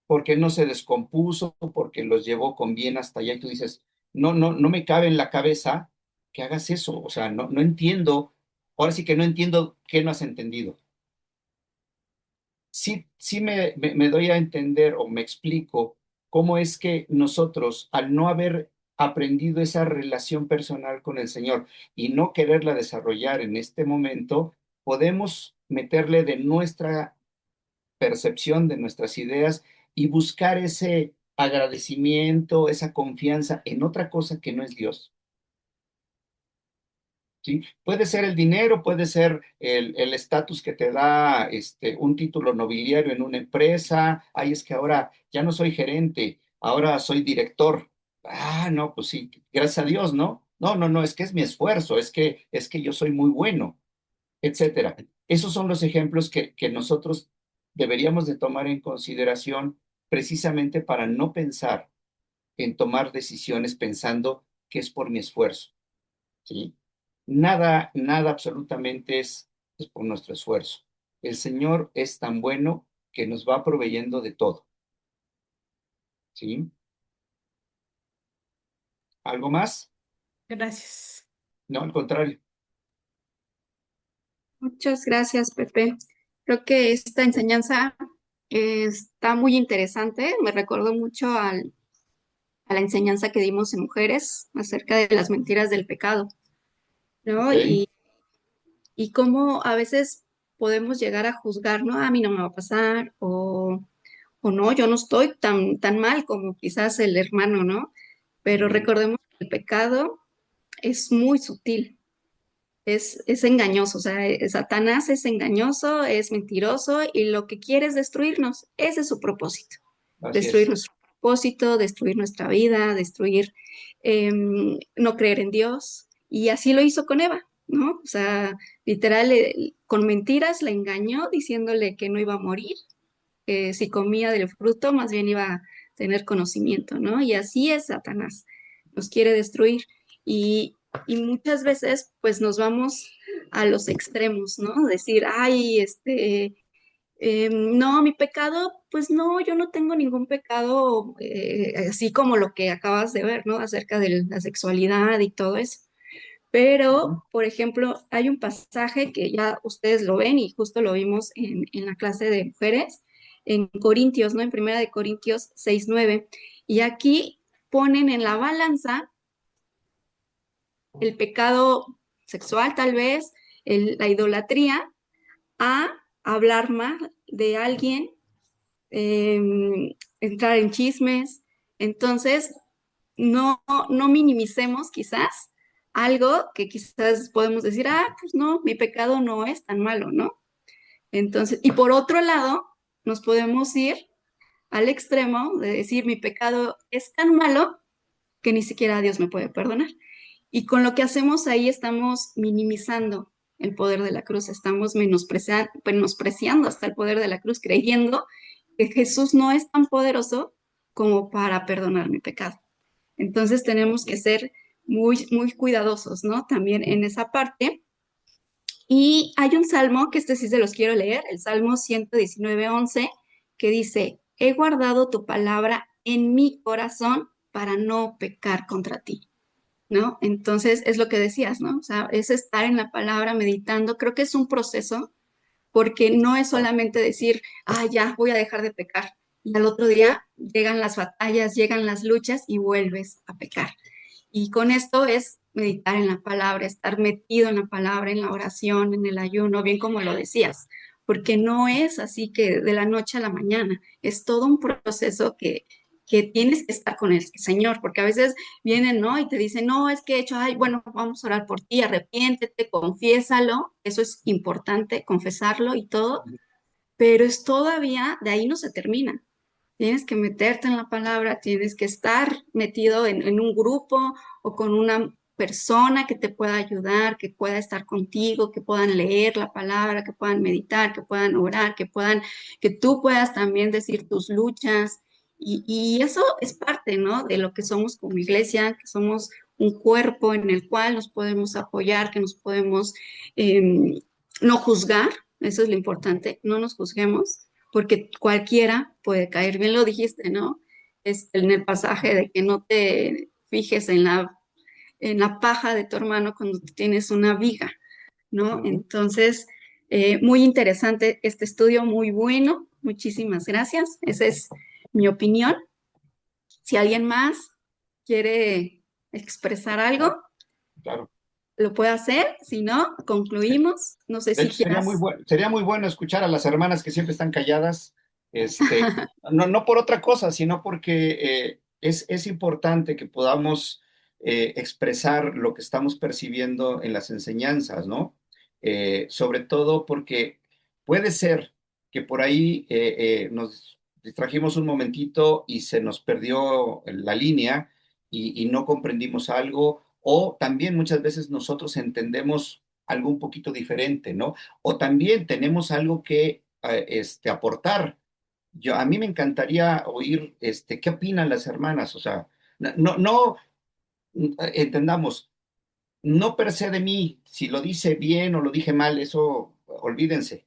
porque no se descompuso, porque los llevó con bien hasta allá. Y tú dices, no me cabe en la cabeza que hagas eso. O sea, no entiendo, ahora sí que no entiendo qué no has entendido. Sí me doy a entender o me explico cómo es que nosotros, al no haber aprendido esa relación personal con el Señor y no quererla desarrollar en este momento, podemos meterle de nuestra percepción, de nuestras ideas y buscar ese agradecimiento, esa confianza en otra cosa que no es Dios. ¿Sí? Puede ser el dinero, puede ser el estatus que te da un título nobiliario en una empresa. Ay, es que ahora ya no soy gerente, ahora soy director. Ah, no, pues sí, gracias a Dios, ¿no? No, es que es mi esfuerzo, es que yo soy muy bueno, etcétera. Esos son los ejemplos que nosotros deberíamos de tomar en consideración precisamente para no pensar en tomar decisiones pensando que es por mi esfuerzo. ¿Sí? Nada absolutamente es por nuestro esfuerzo. El Señor es tan bueno que nos va proveyendo de todo. ¿Sí? ¿Algo más? Gracias. No, al contrario. Muchas gracias, Pepe. Creo que esta enseñanza está muy interesante. Me recordó mucho a la enseñanza que dimos en mujeres acerca de las mentiras del pecado, ¿no? ¿Ok? Y cómo a veces podemos llegar a juzgar, ¿no? A mí no me va a pasar, o no, yo no estoy tan mal como quizás el hermano, ¿no? Pero Ujú. recordemos que el pecado es muy sutil, es engañoso, o sea, Satanás es engañoso, es mentiroso y lo que quiere es destruirnos. Ese es su propósito, Así destruir es. nuestro propósito, destruir nuestra vida, destruir, no creer en Dios. Y así lo hizo con Eva, ¿no? O sea, literal, con mentiras la engañó diciéndole que no iba a morir, que si comía del fruto más bien iba a tener conocimiento, ¿no? Y así es Satanás, nos quiere destruir. Y, y muchas veces pues nos vamos a los extremos, ¿no? Decir, ay, no, mi pecado, pues no, yo no tengo ningún pecado, así como lo que acabas de ver, ¿no? Acerca de la sexualidad y todo eso. Ujú. Pero, por ejemplo, hay un pasaje que ya ustedes lo ven y justo lo vimos en la clase de mujeres, en Corintios, ¿no? En Primera de Corintios 6:9. Y aquí ponen en la balanza el pecado sexual, tal vez, la idolatría, a hablar mal de alguien, entrar en chismes. Entonces, no minimicemos quizás algo que quizás podemos decir, ah, pues no, mi pecado no es tan malo, ¿no? Entonces, y por otro lado, nos podemos ir al extremo de decir, mi pecado es tan malo que ni siquiera Dios me puede perdonar. Y con lo que hacemos ahí estamos minimizando el poder de la cruz, estamos menospreciando hasta el poder de la cruz, creyendo que Jesús no es tan poderoso como para perdonar mi pecado. Entonces tenemos que ser muy, muy cuidadosos, ¿no? También en esa parte. Y hay un salmo, que este sí se los quiero leer, el Salmo 119:11, que dice, he guardado tu palabra en mi corazón para no pecar contra ti, ¿no? Entonces es lo que decías, ¿no? O sea, es estar en la palabra meditando. Creo que es un proceso porque no es solamente decir, ah, ya voy a dejar de pecar. Y al otro día llegan las batallas, llegan las luchas y vuelves a pecar. Y con esto es meditar en la palabra, estar metido en la palabra, en la oración, en el ayuno, bien como lo decías, porque no es así que de la noche a la mañana, es todo un proceso que tienes que estar con el Señor, porque a veces vienen, ¿no? Y te dicen, no, es que he hecho, ay, bueno, vamos a orar por ti, arrepiéntete, confiésalo, eso es importante, confesarlo y todo, pero es todavía, de ahí no se termina. Tienes que meterte en la palabra, tienes que estar metido en un grupo o con una persona que te pueda ayudar, que pueda estar contigo, que puedan leer la palabra, que puedan meditar, que puedan orar, que tú puedas también decir tus luchas. Y eso es parte, ¿no? De lo que somos como iglesia, que somos un cuerpo en el cual nos podemos apoyar, que nos podemos no juzgar, eso es lo importante, no nos juzguemos porque cualquiera puede caer. Bien lo dijiste, ¿no? En el pasaje de que no te fijes en la paja de tu hermano cuando tú tienes una viga, ¿no? Ujú. Entonces, muy interesante este estudio, muy bueno. Muchísimas gracias. Esa es mi opinión. Si alguien más quiere expresar algo, Claro. lo puede hacer. Si no, concluimos. No sé De si hecho, quieras. sería muy bueno escuchar a las hermanas que siempre están calladas, no por otra cosa, sino porque es importante que podamos expresar lo que estamos percibiendo en las enseñanzas, ¿no? Sobre todo porque puede ser que por ahí nos distrajimos un momentito y se nos perdió la línea y no comprendimos algo, o también muchas veces nosotros entendemos algo un poquito diferente, ¿no? O también tenemos algo que aportar. A mí me encantaría oír qué opinan las hermanas, o sea, no, entendamos, no per se de mí, si lo dice bien o lo dije mal, eso olvídense.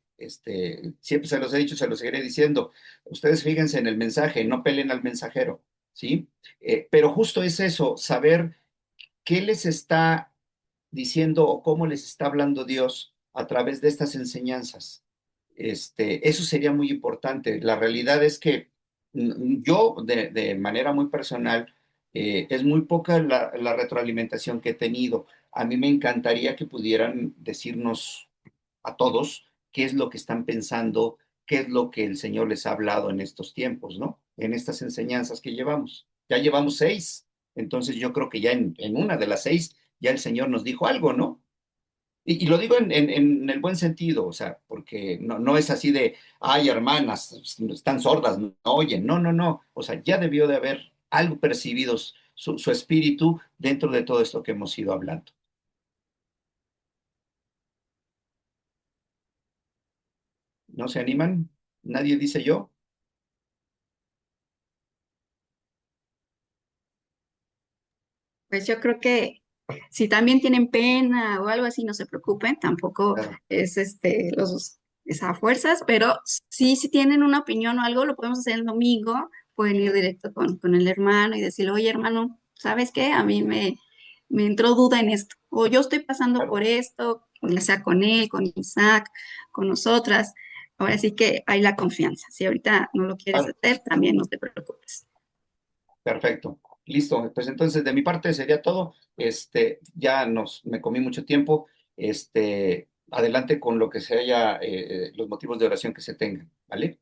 Siempre se los he dicho, se los seguiré diciendo. Ustedes fíjense en el mensaje, no peleen al mensajero, ¿sí? Pero justo es eso, saber qué les está diciendo o cómo les está hablando Dios a través de estas enseñanzas. Eso sería muy importante. La realidad es que yo, de manera muy personal, es muy poca la retroalimentación que he tenido. A mí me encantaría que pudieran decirnos a todos qué es lo que están pensando, qué es lo que el Señor les ha hablado en estos tiempos, ¿no? En estas enseñanzas que llevamos. Ya llevamos 6, entonces yo creo que ya en una de las 6 ya el Señor nos dijo algo, ¿no? Y lo digo en el buen sentido, o sea, porque no es así de, ay, hermanas, están sordas, no oyen, no, o sea, ya debió de haber algo percibido su espíritu dentro de todo esto que hemos ido hablando. ¿No se animan? ¿Nadie dice yo? Pues yo creo que si también tienen pena o algo así, no se preocupen, tampoco Claro. es esa fuerzas, pero sí, si tienen una opinión o algo, lo podemos hacer el domingo, pueden ir directo con el hermano y decirle, oye hermano, ¿sabes qué? Me entró duda en esto, o yo estoy pasando Claro. por esto, ya sea con él, con Isaac, con nosotras. Ahora sí que hay la confianza. Si ahorita no lo quieres Claro. hacer, también no te preocupes. Perfecto. Listo. Pues entonces de mi parte sería todo. Me comí mucho tiempo. Adelante con lo que se haya, los motivos de oración que se tengan, ¿vale?